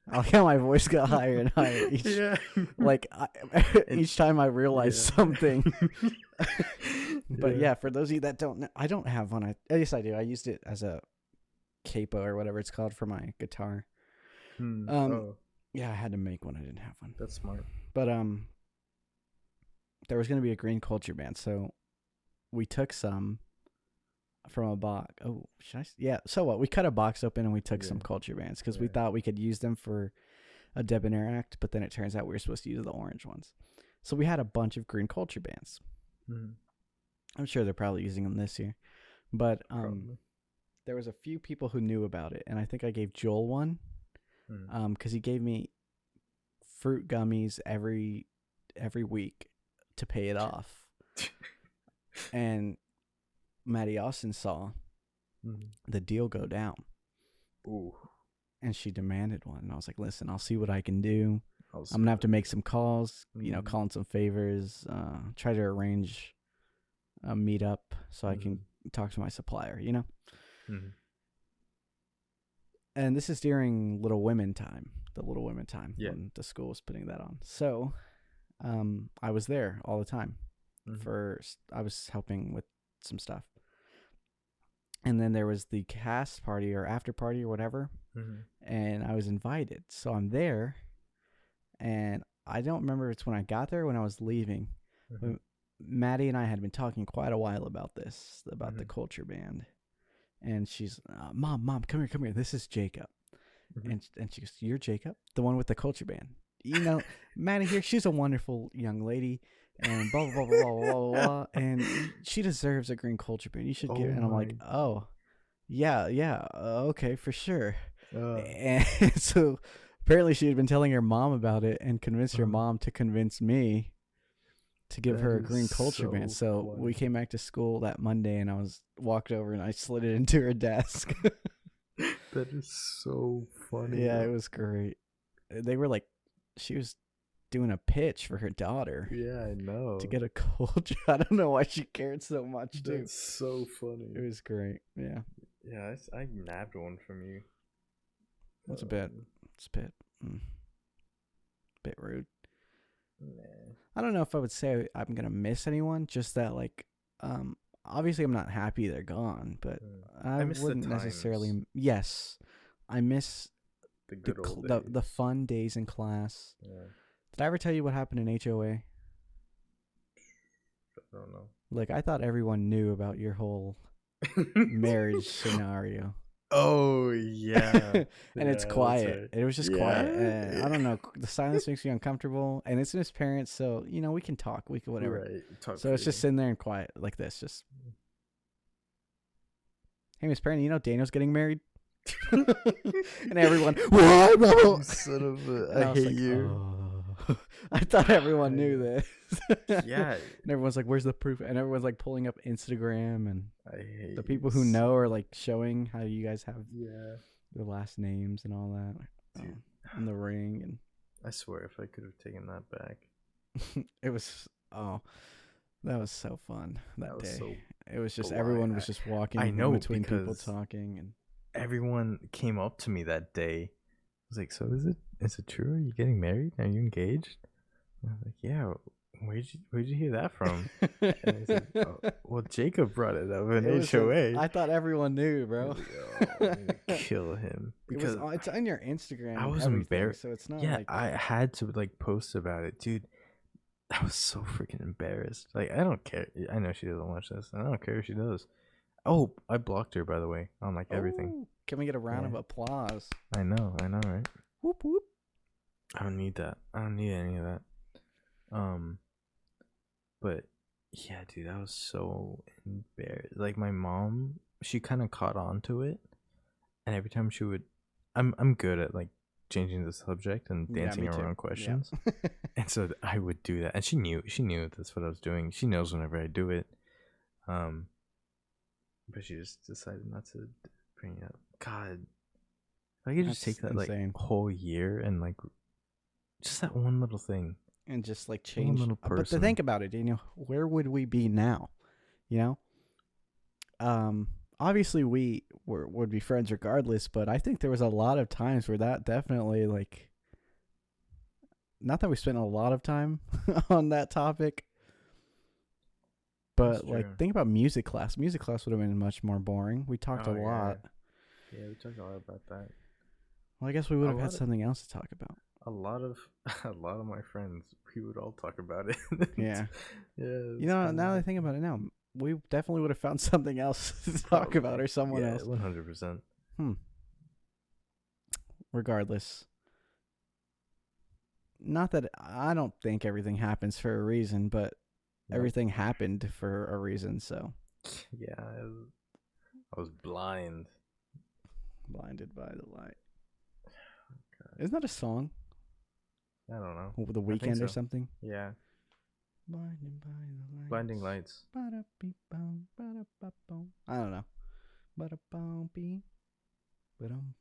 I like how my voice got higher and higher each. Yeah. Like each time I realized something. But yeah, for those of you that don't know, I don't have one. Yes, I do. I used it as a capo or whatever it's called for my guitar. Yeah, I had to make one. I didn't have one. That's smart. But there was gonna be a green culture band, so we took some from a box. Oh, should I? Yeah. So what? We cut a box open and we took some culture bands because we thought we could use them for a debonair act, but then it turns out we were supposed to use the orange ones. So we had a bunch of green culture bands. I'm sure they're probably using them this year, but there was a few people who knew about it, and I think I gave Joel one, because he gave me fruit gummies every week to pay it off, and Maddie Austin saw the deal go down. Ooh. And she demanded one. And I was like, listen, I'll see what I can do. I'm going to have to make some calls, calling some favors, try to arrange a meetup so I can talk to my supplier, And this is during Little Women time, when the school was putting that on. So I was there all the time. I was helping with some stuff. And then there was the cast party or after party or whatever. And I was invited. So I'm there. And I don't remember if it's when I got there or when I was leaving. But Maddie and I had been talking quite a while about this, about the culture band. And she's, Mom, come here. This is Jacob. And she goes, you're Jacob? The one with the culture band. Maddie here, she's a wonderful young lady. And blah, blah, blah, blah, blah, blah, blah. And she deserves a green culture band. You should give it. And I'm like, oh, yeah, okay, for sure. And so apparently she had been telling her mom about it and convinced her mom to convince me to give her a green culture band. So we came back to school that Monday and I walked over and I slid it into her desk. That is so funny. Yeah, it was great. They were like, she was doing a pitch for her daughter. Yeah, I know. To get a culture. I don't know why she cared so much, too. That's so funny. It was great. Yeah. Yeah, I nabbed one from you. It's a bit rude. Nah. I don't know if I would say I'm gonna miss anyone. Just that, like, obviously I'm not happy they're gone, but I wouldn't necessarily. Yes, I miss the good old days. The fun days in class. Yeah. Did I ever tell you what happened in HOA? I don't know. Like, I thought everyone knew about your whole marriage scenario. Oh, yeah. And it's quiet. Right. It was just quiet. And I don't know. The silence makes me uncomfortable. And it's Miss Parents, so, we can talk. We can whatever. Right. So it's just sitting there and quiet like this. Just, hey, Miss Parent, Daniel's getting married? And everyone, what? Son of a, I hate you. Oh. I thought everyone knew this. Yeah. And everyone's like, where's the proof? And everyone's like pulling up Instagram, and I hate the people who know are like showing how you guys have the last names and all that. Dude. And the ring. And I swear, if I could have taken that back. It was, that was so fun that day. So it was just, everyone was just walking between people talking. And everyone came up to me that day. I was like, so is it true? Are you getting married? Are you engaged? And I was like, yeah. Where'd you hear that from? And I said, well, Jacob brought it up in HOA. I thought everyone knew, bro. Like, I'm gonna kill him because it's on your Instagram. I was embarrassed. So it's not. Yeah, I had to post about it, dude. I was so freaking embarrassed. Like, I don't care. I know she doesn't watch this, and I don't care if she does. Oh, I blocked her, by the way, on everything. Can we get a round of applause? I know, right? Whoop whoop. I don't need that. I don't need any of that. But yeah, dude, I was so embarrassed. Like, my mom, she kind of caught on to it, and every time she would, I'm good at changing the subject and dancing around questions, and so I would do that, and she knew that's what I was doing. She knows whenever I do it, but she just decided not to bring it up. God, if I could just take that insane. Whole year and just that one little thing. And just change. But to think about it, Daniel, where would we be now? obviously would be friends regardless, but I think there was a lot of times where that definitely like, not that we spent a lot of time on that topic, That's but like true. think about music class. Music class would have been much more boring. We talked a Oh yeah, lot. yeah. We talked a lot about that. Well, I guess we would A have had lot of something else to talk about. a lot of a lot of my friends, we would all talk about it. Yeah. Yeah, You it's know, kind now of that I think about it now, we definitely would have found something else to talk about probably or someone yeah, else. 100%. Hmm. Regardless. Not that I don't think everything happens for a reason, but Nope. everything happened for a reason, so Yeah, I was blind. blinded by the light. Isn't that a song? I don't know. The I think Weekend or so. something? Yeah, Blinded by the light. blinding lights. I don't know.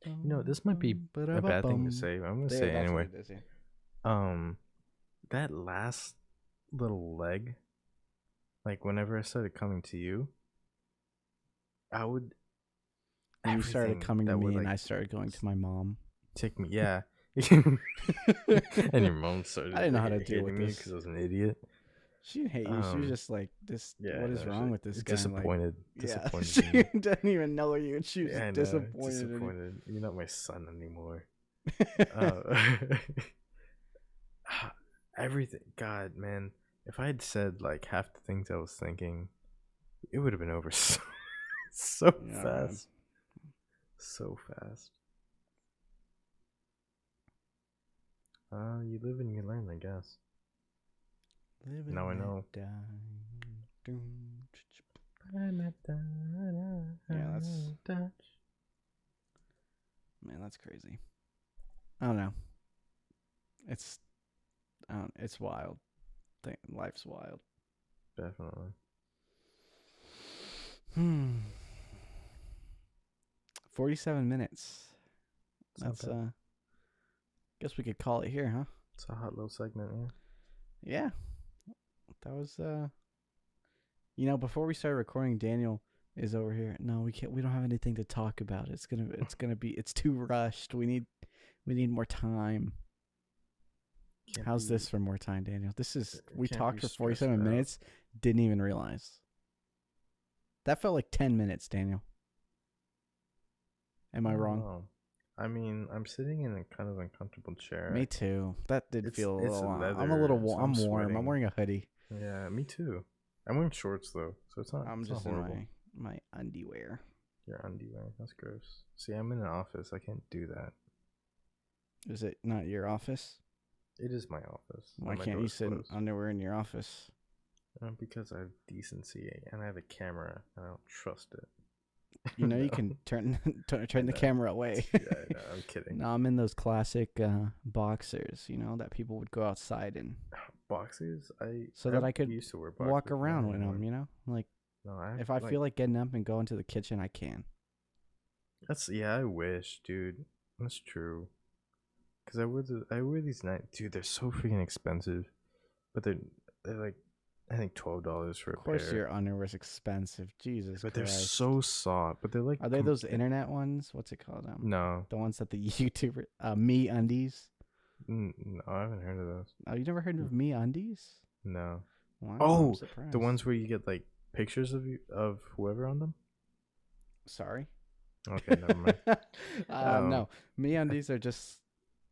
You know, this might be a bad thing to say, but I'm gonna There, say it that's what anyway. it is. Yeah. Um, that last little leg, like whenever I started coming to you, I would When you started everything coming to that me would and like I started going to my mom. take me. Yeah, and your mom started I didn't know how to deal hating with me this. because I was an idiot. She didn't hate you. She was just like, "This, Yeah, what I is know. wrong with this guy?" Disappointed, Like, yeah, disappointed she in me. didn't even know you, and she was Yeah, I just know. disappointed in Disappointed. You're not my son anymore. you. Everything. God, man. If I had said like half the things I was thinking, it would have been over so Yeah, man. fast. So fast. You live and you learn, I guess. Live Now I and let know. die. Yeah, that's crazy. I don't know. It's it's wild. Life's wild. Definitely. 47 minutes. It's not That's bad. guess we could call it here, huh? It's a hot little segment, yeah. Yeah. That was before we started recording, Daniel is over here. No, we don't have anything to talk about. It's too rushed. We need more time. How's this for more time, Daniel? We talked for 47 minutes, didn't even realize. That felt like 10 minutes, Daniel. Am I wrong? Know. I mean, I'm sitting in a kind of uncomfortable chair. Me too. That did feel a little. Leather, I'm a little. so I'm warm. sweating. I'm wearing a hoodie. Yeah, me too. I'm wearing shorts though, so it's not. I'm it's just not horrible. in my underwear. Your underwear. That's gross. See, I'm in an office. I can't do that. Is it not your office? It is my office. Why can't you sit in underwear in your office? Because I have decency and I have a camera and I don't trust it. You know, you can turn the camera away. Yeah, I know, I'm kidding. No, I'm in those classic boxers, that people would go outside in. Boxers? I could used to wear boxers, walk around in them, like no, if I feel like getting up and going to the kitchen, I can. I wish, dude. That's true. Cause I wear these dude. They're so freaking expensive, but they're like I think $12 for a pair. Of course, your underwear's expensive. Jesus but Christ. They're so soft. But they're like. Are they those internet ones? What's it called? No. The ones that the YouTuber Me Undies. No, I haven't heard of those. Oh, you never heard of Me Undies? No. Wow, oh, the ones where you get like pictures of whoever on them. Sorry. Okay, never mind. No, Me Undies are just.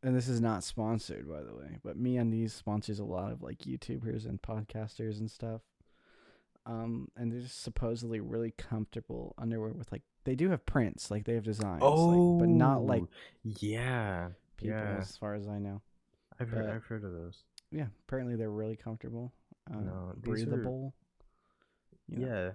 And this is not sponsored, by the way, but MeUndies sponsors a lot of like YouTubers and podcasters and stuff. And they're just supposedly really comfortable underwear with like they do have prints, like they have designs, but not like people, as far as I know. I've heard of those. Yeah, apparently they're really comfortable, breathable. Yeah,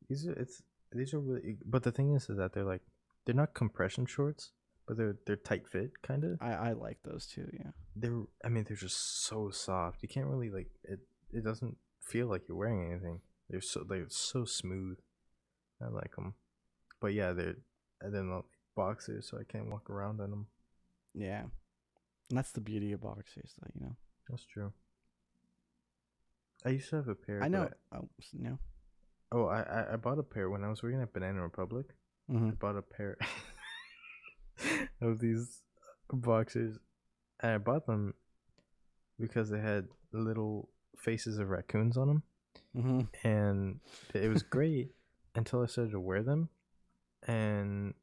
these are really. But the thing is that they're not compression shorts. But they're tight fit, kind of. I like those too. Yeah. They're just so soft. You can't really like it. It doesn't feel like you're wearing anything. They're so smooth. I like them. But yeah, they're like boxers, so I can't walk around in them. Yeah, and that's the beauty of boxers, though. That's true. I used to have a pair. I know. No. Oh, I bought a pair when I was working at Banana Republic. Mm-hmm. I bought a pair of these boxers, and I bought them because they had little faces of raccoons on them, Mm-hmm. and it was great until I started to wear them, and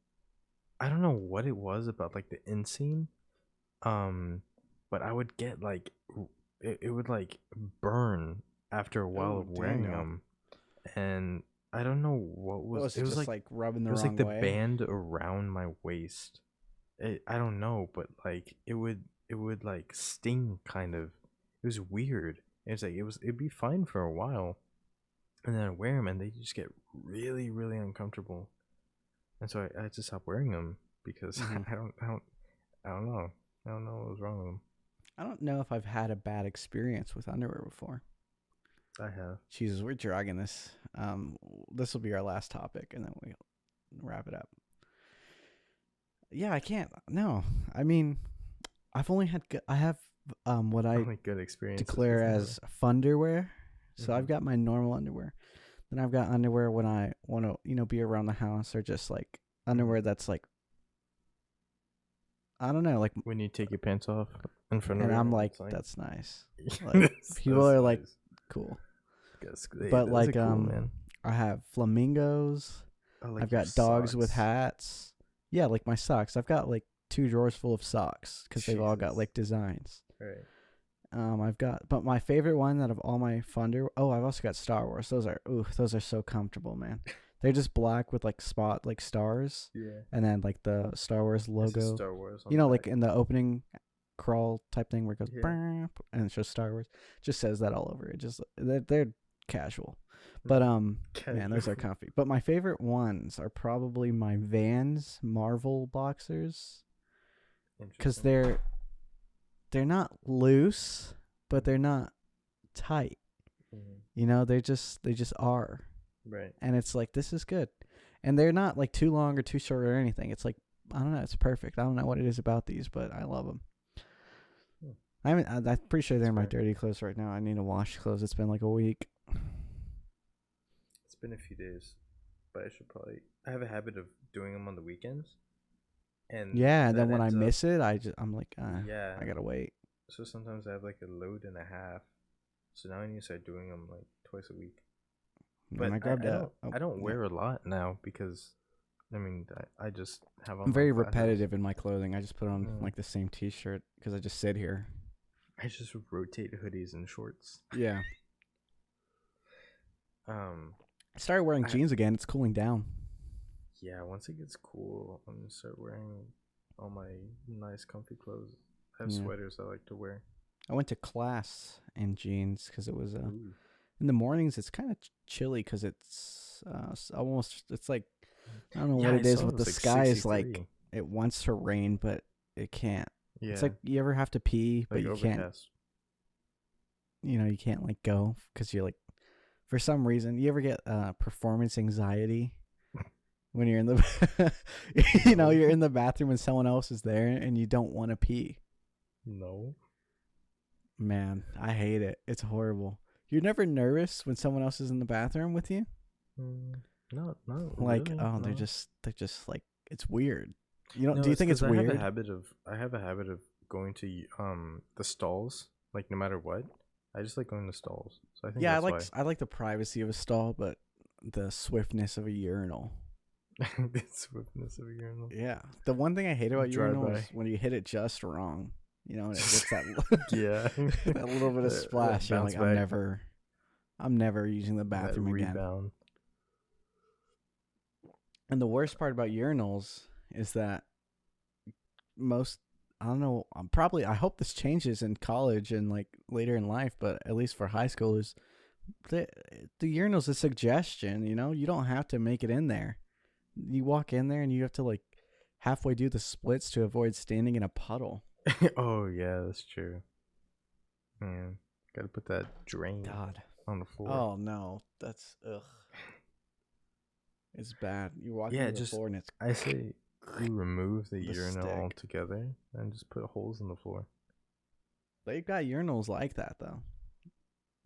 I don't know what it was about like the inseam, but I would get like it would like burn after a while Oh, of wearing Daniel. them, and I don't know what What was was it? was Just like like rubbing it the was like wrong the way? band around my waist. I don't know, but like it would like sting kind of. It was weird. It's like it'd be fine for a while, and then I wear them and they just get really really uncomfortable, and so I just stopped wearing them because Mm-hmm. I don't know what was wrong with them. I don't know if I've had a bad experience with underwear before. I have. Jesus, we're dragging this. This will be our last topic, and then we wrap it up. Yeah, I can't. No, I mean, I've only had. I have what I Only good experiences declare with as funderwear. So mm-hmm. I've got my normal underwear. Then I've got underwear when I want to, be around the house, or just like underwear that's like, I don't know, like, When you take your pants off in front of and her, I'm and like, it's like that's nice. Like people that's are like, nice. cool. Hey, But those are like, cool, man. I have flamingos. I like I've your got dogs with socks. hats. Yeah, like my socks. I've got like 2 drawers full of socks because they've all got Jesus. like designs. Right. I've got, but my favorite one out of all my Funder. Oh, I've also got Star Wars. Those are so comfortable, man. They're just black with like like stars, Yeah. and then like the Star Wars It's just logo. Star Wars on You the know, back. like in the opening crawl type thing where it goes, Yeah. "Burp," and it's just Star Wars. It just says that all over it. Just they're casual, but man, those are comfy. But my favorite ones are probably my Vans Marvel boxers, because they're not loose, but they're not tight. Mm-hmm. They just are. Right. And it's like, this is good. And they're not like too long or too short or anything. It's like, I don't know, it's perfect. I don't know what it is about these, but I love them. I'm pretty sure they're my dirty clothes right now. I need to wash clothes. It's been like a week. It's been a few days, but I have a habit of doing them on the weekends. And yeah, and then when I miss it, I'm like, yeah, I gotta wait. So sometimes I have like a load and a half. So now I need to start doing them like twice a week. But I don't wear a lot now because, I mean, I just have. I'm very repetitive in my clothing. I just put on like the same T-shirt because I just sit here. I just rotate hoodies and shorts. Yeah. I started wearing jeans again. It's cooling down. Yeah, once it gets cool, I'm gonna start wearing all my nice, comfy clothes. I have sweaters I like to wear. I went to class in jeans because it was in the mornings. It's kind of chilly because it's almost. It's like, I don't know what it is, but the sky is like, it wants to rain, but it can't. Yeah. It's like, you ever have to pee, but you can't. You can't like go because you're like, for some reason, you ever get performance anxiety when you're in the, you're in the bathroom and someone else is there and you don't want to pee. No. Man, I hate it. It's horrible. You're never nervous when someone else is in the bathroom with you? No. Like, really, oh, no. they're just like, it's weird. Do you think it's weird? I have a habit of going to the stalls, like no matter what. I just like going to stalls. So I think I like the privacy of a stall, but the swiftness of a urinal. The swiftness of a urinal. Yeah. The one thing I hate about urinal is when you hit it just wrong. And it gets that that little bit of splash. You're like, I'm never using the bathroom again. Rebound. And the worst part about urinals is that I don't know, I hope this changes in college and like later in life, but at least for high schoolers, the urinal's a suggestion, you don't have to make it in there. You walk in there and you have to like halfway do the splits to avoid standing in a puddle. Oh yeah, that's true. Man, gotta put that drain on the floor. Oh no, that's ugh. It's bad. You walk on the floor and it's. I say you remove the urinal altogether and just put holes in the floor. They've got urinals like that though.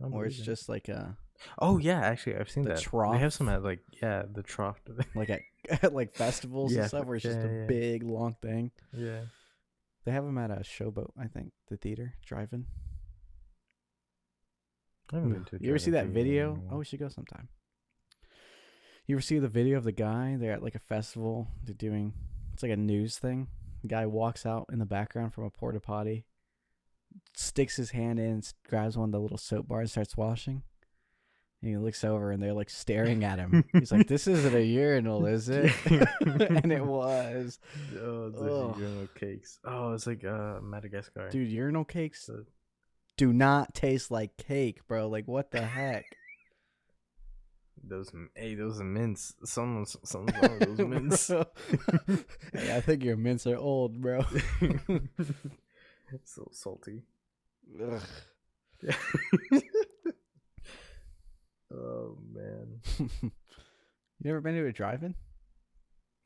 Or it's just like Oh yeah, actually I've seen the that. trough. They have some at like the trough. like at like festivals and stuff, where it's just a big long thing. Yeah. They have them at a Showboat, I think, the theater, drive-in. I haven't been to. You ever see that video? Oh, we should go sometime. You ever see the video of the guy? They're at like a festival. They're doing, it's like a news thing. The guy walks out in the background from a porta potty, sticks his hand in, grabs one of the little soap bars, starts washing. And he looks over and they're like staring at him. He's like, "This isn't a urinal, is it?" And it was. Oh, the urinal cakes. Oh, it's like Madagascar. Dude, urinal cakes do not taste like cake, bro. Like, what the heck? Those are mints. Someone's wrong with those mints. Hey, I think your mints are old, bro. It's so salty. Ugh. Yeah. Oh man. You ever been to a drive-in?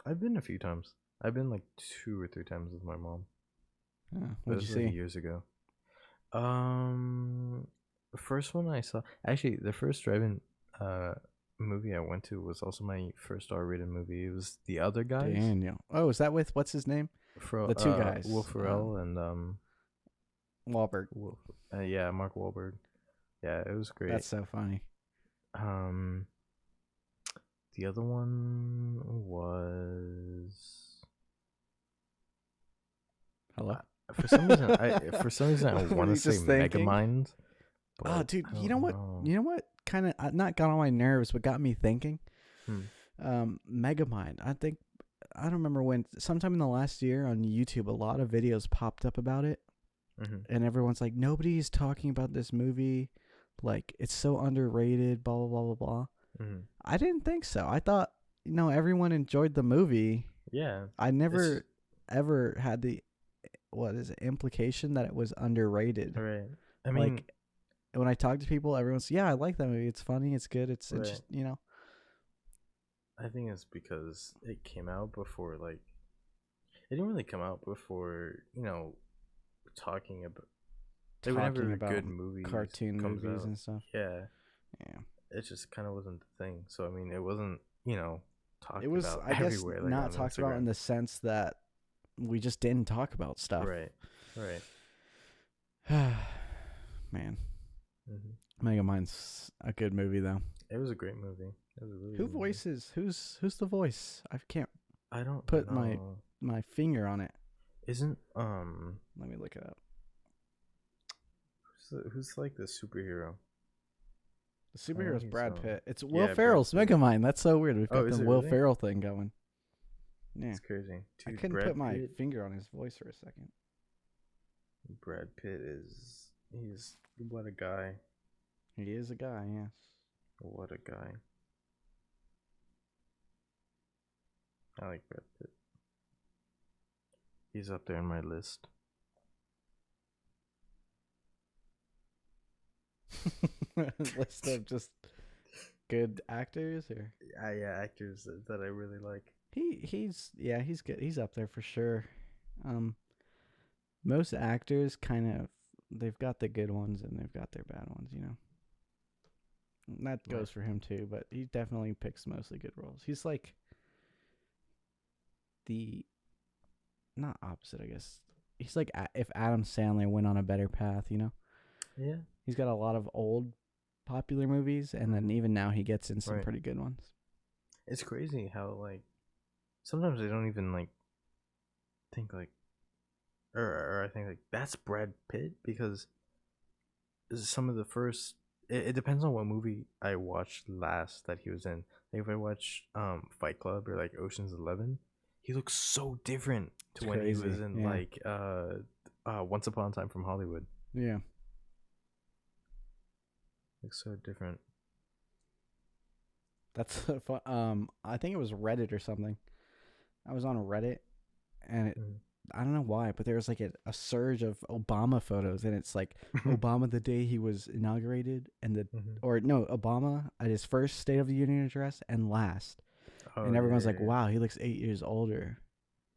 I've been a few times. I've been like 2 or 3 times with my mom. What'd you see? Like years ago. The first one I saw, actually, the first drive-in movie I went to was also my first R-rated movie. It was The Other Guys. Daniel. Oh, is that with what's his name? The two guys, Will Ferrell and Wahlberg. Yeah, Mark Wahlberg. Yeah, it was great. That's so funny. The other one was. Hello. For some reason, I want to say Megamind. Oh, dude, you know what? You know what? Kind of not got on my nerves, but got me thinking. Megamind. I don't remember when. Sometime in the last year on YouTube, a lot of videos popped up about it, and everyone's like, "Nobody's talking about this movie. Like, it's so underrated." Blah blah blah blah blah. I didn't think so. I thought, everyone enjoyed the movie. Yeah. I never ever had the implication that it was underrated. Right. I mean, like, when I talk to people, everyone's, "Yeah, I like that movie. It's funny. It's good. It's just, I think it's because it came out before, like, it didn't really come out before, talking about good movies, cartoon movies and stuff. Yeah. It just kind of wasn't the thing. So I mean, it wasn't, talked it was, about I guess, everywhere. Like, not talked about in the sense that we just didn't talk about stuff. Right. Man. Megamind's a good movie, though. It was a great movie. It was a really Who voices? Who's the voice? I don't put know. my finger on it. Isn't Let me look it up. Who's like the superhero? The superhero is Brad Pitt. It's Will Ferrell's Megamind. That's so weird. We've got the Will Ferrell thing going. Yeah, it's crazy. Dude, I couldn't put my finger on his voice for a second. Brad Pitt he's what a guy. He is a guy, yes. What a guy. I like Brad Pitt. He's up there on my list. List of just good actors, or yeah, actors that I really like. He's good. He's up there for sure. Most actors kind of, they've got the good ones and they've got their bad ones, And that goes for him too, but he definitely picks mostly good roles. He's like the not opposite, I guess. He's like if Adam Sandler went on a better path, Yeah. He's got a lot of old popular movies, and then even now he gets in some pretty good ones. It's crazy how, like, sometimes I don't even, like, think, like, or I think, like, that's Brad Pitt, because some of the first, it depends on what movie I watched last that he was in. Like, if I watch Fight Club or, like, Ocean's 11, he looks so different to when he was in, like, Once Upon a Time from Hollywood. Yeah. Looks so different. That's fun. I think it was Reddit or something. I was on Reddit, and I don't know why, but there was like a surge of Obama photos, and it's like Obama the day he was inaugurated, and Obama at his first State of the Union address and last, and everyone's like, "Wow, he looks 8 years older."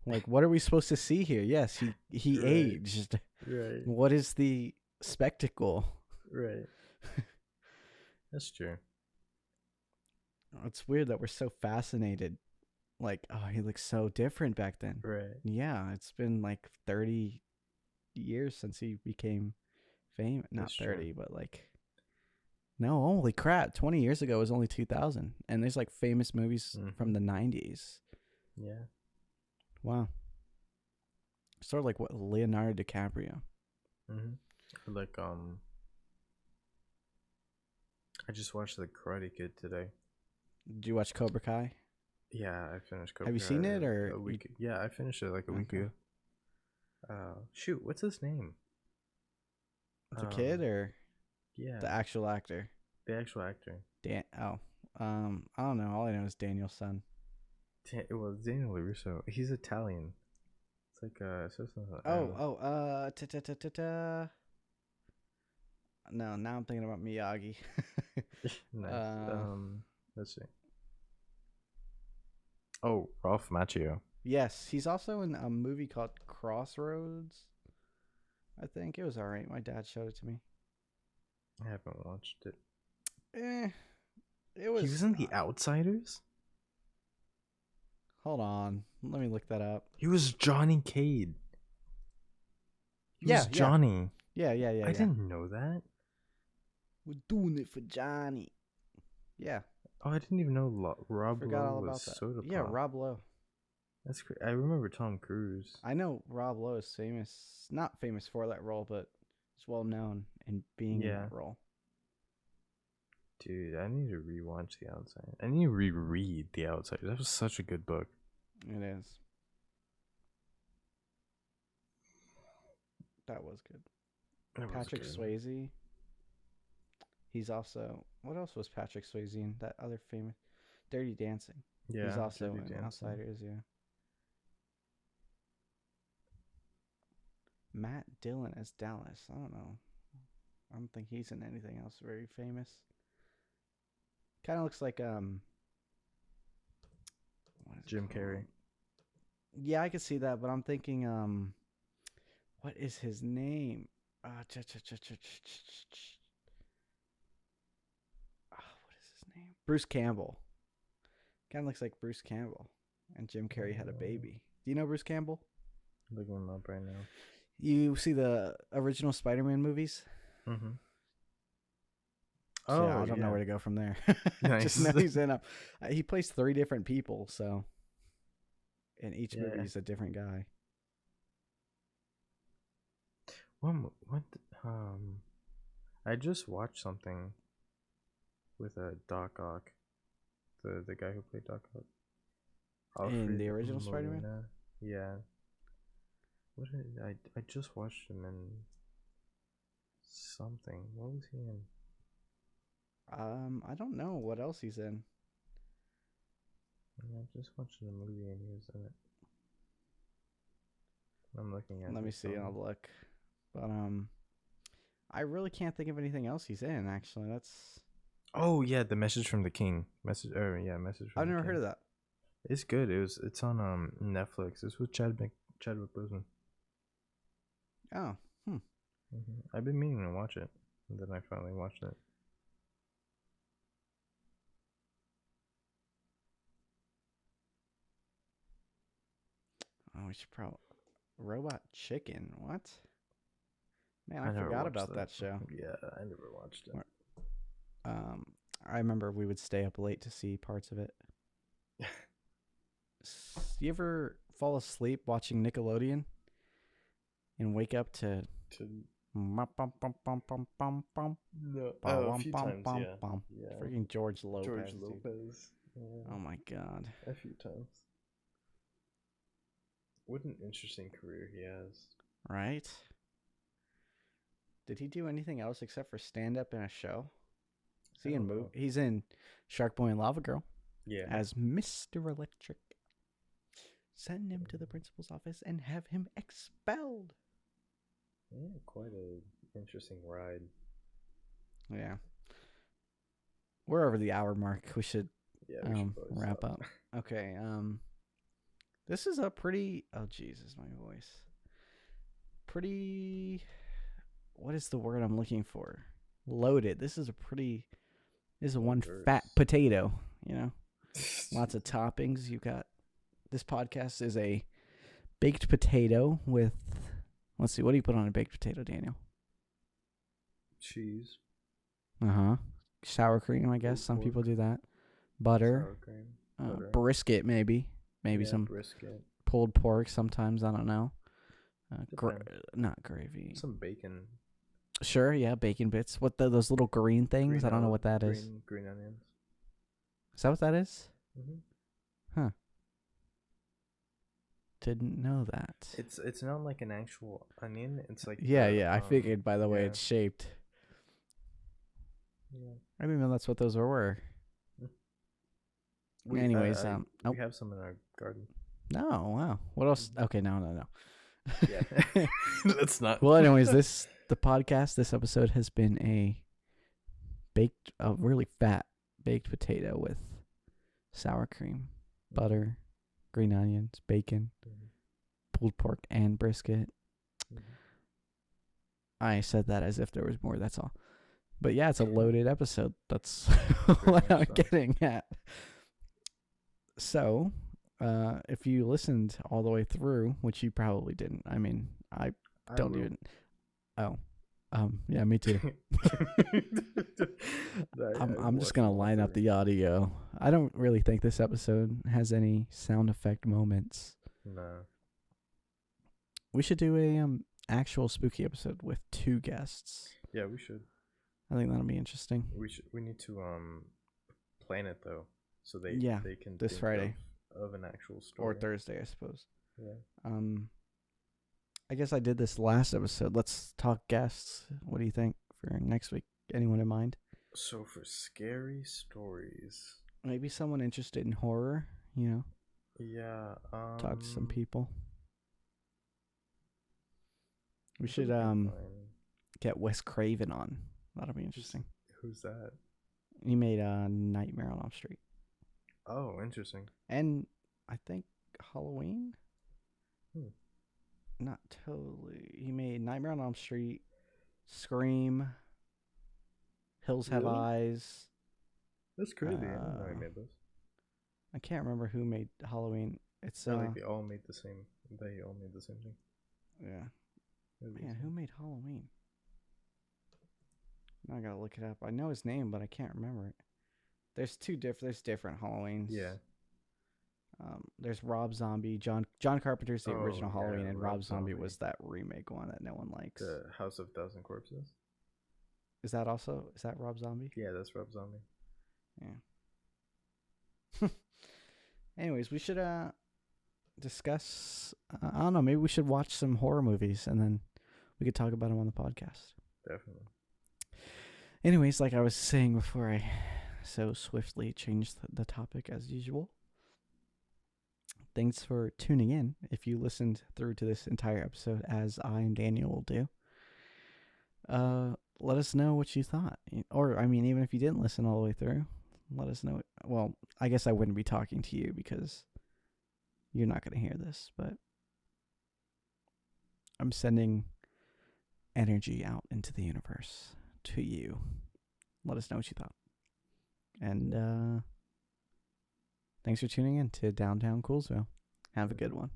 Like, what are we supposed to see here? Yes, he aged. Right. What is the spectacle? Right. That's true. It's weird that we're so fascinated. Like, oh, he looks so different back then. Right. Yeah, it's been like 30 years since he became famous. Not That's true. 30, but like, no, holy crap. 20 years ago was only 2000. And there's like famous movies Mm-hmm. from the 90s. Yeah. Wow. Sort of like what Leonardo DiCaprio. Mm-hmm. Like I just watched The Karate Kid today. Did you watch Cobra Kai? Yeah, I finished Have you Cobra seen it Kai or a week. Yeah, I finished it like a week okay. ago. Shoot, what's his name? The kid or Yeah, the actual actor? the actual actor. I don't know. All I know is Daniel's son. It was Daniel LaRusso. He's Italian. It's like I don't know. No, now I'm thinking about Miyagi. Nice. uh, Let's see. Oh, Ralph Macchio. yes, he's also in a movie called Crossroads. I think it was all right. My dad showed it to me. I haven't watched it. Eh, it He was. was in The Outsiders. Hold on, let me look that up. He was Johnny Cade. He Yeah, was Johnny. Yeah. I didn't know that. We're doing it for Johnny. Yeah. Oh, I didn't even know Rob Forgot Lowe all was about that. Soda Yeah, Pop. Rob Lowe. That's great. I remember Tom Cruise. I know Rob Lowe is famous, not famous for that role, but he's well known in being in that role. Dude, I need to rewatch The Outside. I need to reread The Outside. That was such a good book. It is. That was good. Patrick Swayze. He's also. What else was Patrick Swayze in? That other famous. Dirty Dancing. Yeah. He's also Dirty in Dancing. Outsiders, yeah. Matt Dillon as Dallas. I don't know. I don't think he's in anything else very famous. Kind of looks like Jim Carrey. Yeah, I could see that, but I'm thinking what is his name? What is his name? Bruce Campbell. Kind of looks like Bruce Campbell. And Jim Carrey had a baby. Do you know Bruce Campbell? Looking him up right now. You see the original Spider-Man movies? Mm-hmm. So yeah, I don't know where to go from there. Nice. Just know he's in a. He plays 3 different people, so in each movie he's a different guy. What? I just watched something with Doc Ock, the guy who played Doc Ock. In the original Spider-Man? Yeah. What did I just watched him in something. What was he in? I don't know what else he's in. I just watched the movie and he was in it. I'm looking at. Let me see. I'll look. But I really can't think of anything else he's in. Actually, that's. Oh yeah, The Message from the King. Message from I've the never King. heard of that. It's good. It's on Netflix. It's with Chadwick Boseman. Oh. I've been meaning to watch it, and then I finally watched it. Oh, we should probably. Robot Chicken. What? Man, I forgot about that show. Yeah, I never watched it. I remember we would stay up late to see parts of it. You ever fall asleep watching Nickelodeon and wake up to No, a few times, yeah. Freaking George Lopez. George Lopez. Yeah. Oh my god. A few times. What an interesting career he has. Right? Did he do anything else except for stand up in a show? Is he in movie? He's in Shark Boy and Lava Girl. Yeah. As Mr. Electric. Send him to the principal's office and have him expelled. Yeah, quite an interesting ride. Yeah. We're over the hour mark. We should, wrap up. Okay. This is a pretty. Oh Jesus, my voice. Pretty. What is the word I'm looking for? Loaded. This is a pretty This is one fat potato, you know. Lots of toppings. You got this podcast is a baked potato with, let's see, what do you put on a baked potato, Daniel? Cheese. Sour cream, I guess. Some people do that. Butter. Sour cream. Butter. Brisket, maybe some brisket. Pulled pork sometimes. I don't know. Not gravy. Some bacon. Sure, yeah, bacon bits. What those little green things? I don't know what that is. Green onions. Is that what that is? Mm-hmm. Huh. Didn't know that. It's not like an actual onion. It's like yeah. I figured by the way it's shaped. Yeah. I didn't know that's what those were. Anyways, we have some in our garden. No, wow. What else? Okay, no. Yeah. Let's not. Well, anyways, the podcast, this episode has been a really fat baked potato with sour cream, butter, green onions, bacon, pulled pork, and brisket. I said that as if there was more, that's all. But yeah, it's a loaded episode. That's what I'm getting at. So, if you listened all the way through, which you probably didn't. I mean, I don't even. Oh, yeah, me too. I'm just gonna line up the audio. I don't really think this episode has any sound effect moments. No. We should do a actual spooky episode with 2 guests. Yeah, we should. I think that'll be interesting. We need to plan it though, so they can this Friday of an actual story, or Thursday, I suppose. Yeah. I guess I did this last episode. Let's talk guests. What do you think for next week? Anyone in mind? So for scary stories, maybe someone interested in horror. You know. Yeah. Talk to some people. We should get Wes Craven on. That'll be interesting. Who's that? He made Nightmare on Elm Street. Oh, interesting. And I think Halloween. Not totally. He made Nightmare on Elm Street, Scream, Hills Have Eyes. That's crazy. I didn't know he made those. I can't remember who made Halloween. It's like they all made the same. They all made the same thing. Yeah. Man, who made Halloween? Now I gotta look it up. I know his name, but I can't remember it. There's different Halloweens. Yeah. There's Rob Zombie. John Carpenter's the original Halloween, and Rob Zombie was that remake one that no one likes. The House of Thousand Corpses. Is that Rob Zombie? Yeah, that's Rob Zombie. Yeah. Anyways, we should discuss. I don't know. Maybe we should watch some horror movies, and then we could talk about them on the podcast. Definitely. Anyways, like I was saying before, I so swiftly changed the topic as usual. Thanks for tuning in. If you listened through to this entire episode, as I and Daniel will do, let us know what you thought. Or, I mean, even if you didn't listen all the way through, let us know. Well, I guess I wouldn't be talking to you because you're not going to hear this, but I'm sending energy out into the universe to you. Let us know what you thought. And thanks for tuning in to Downtown Coolsville. Have a good one.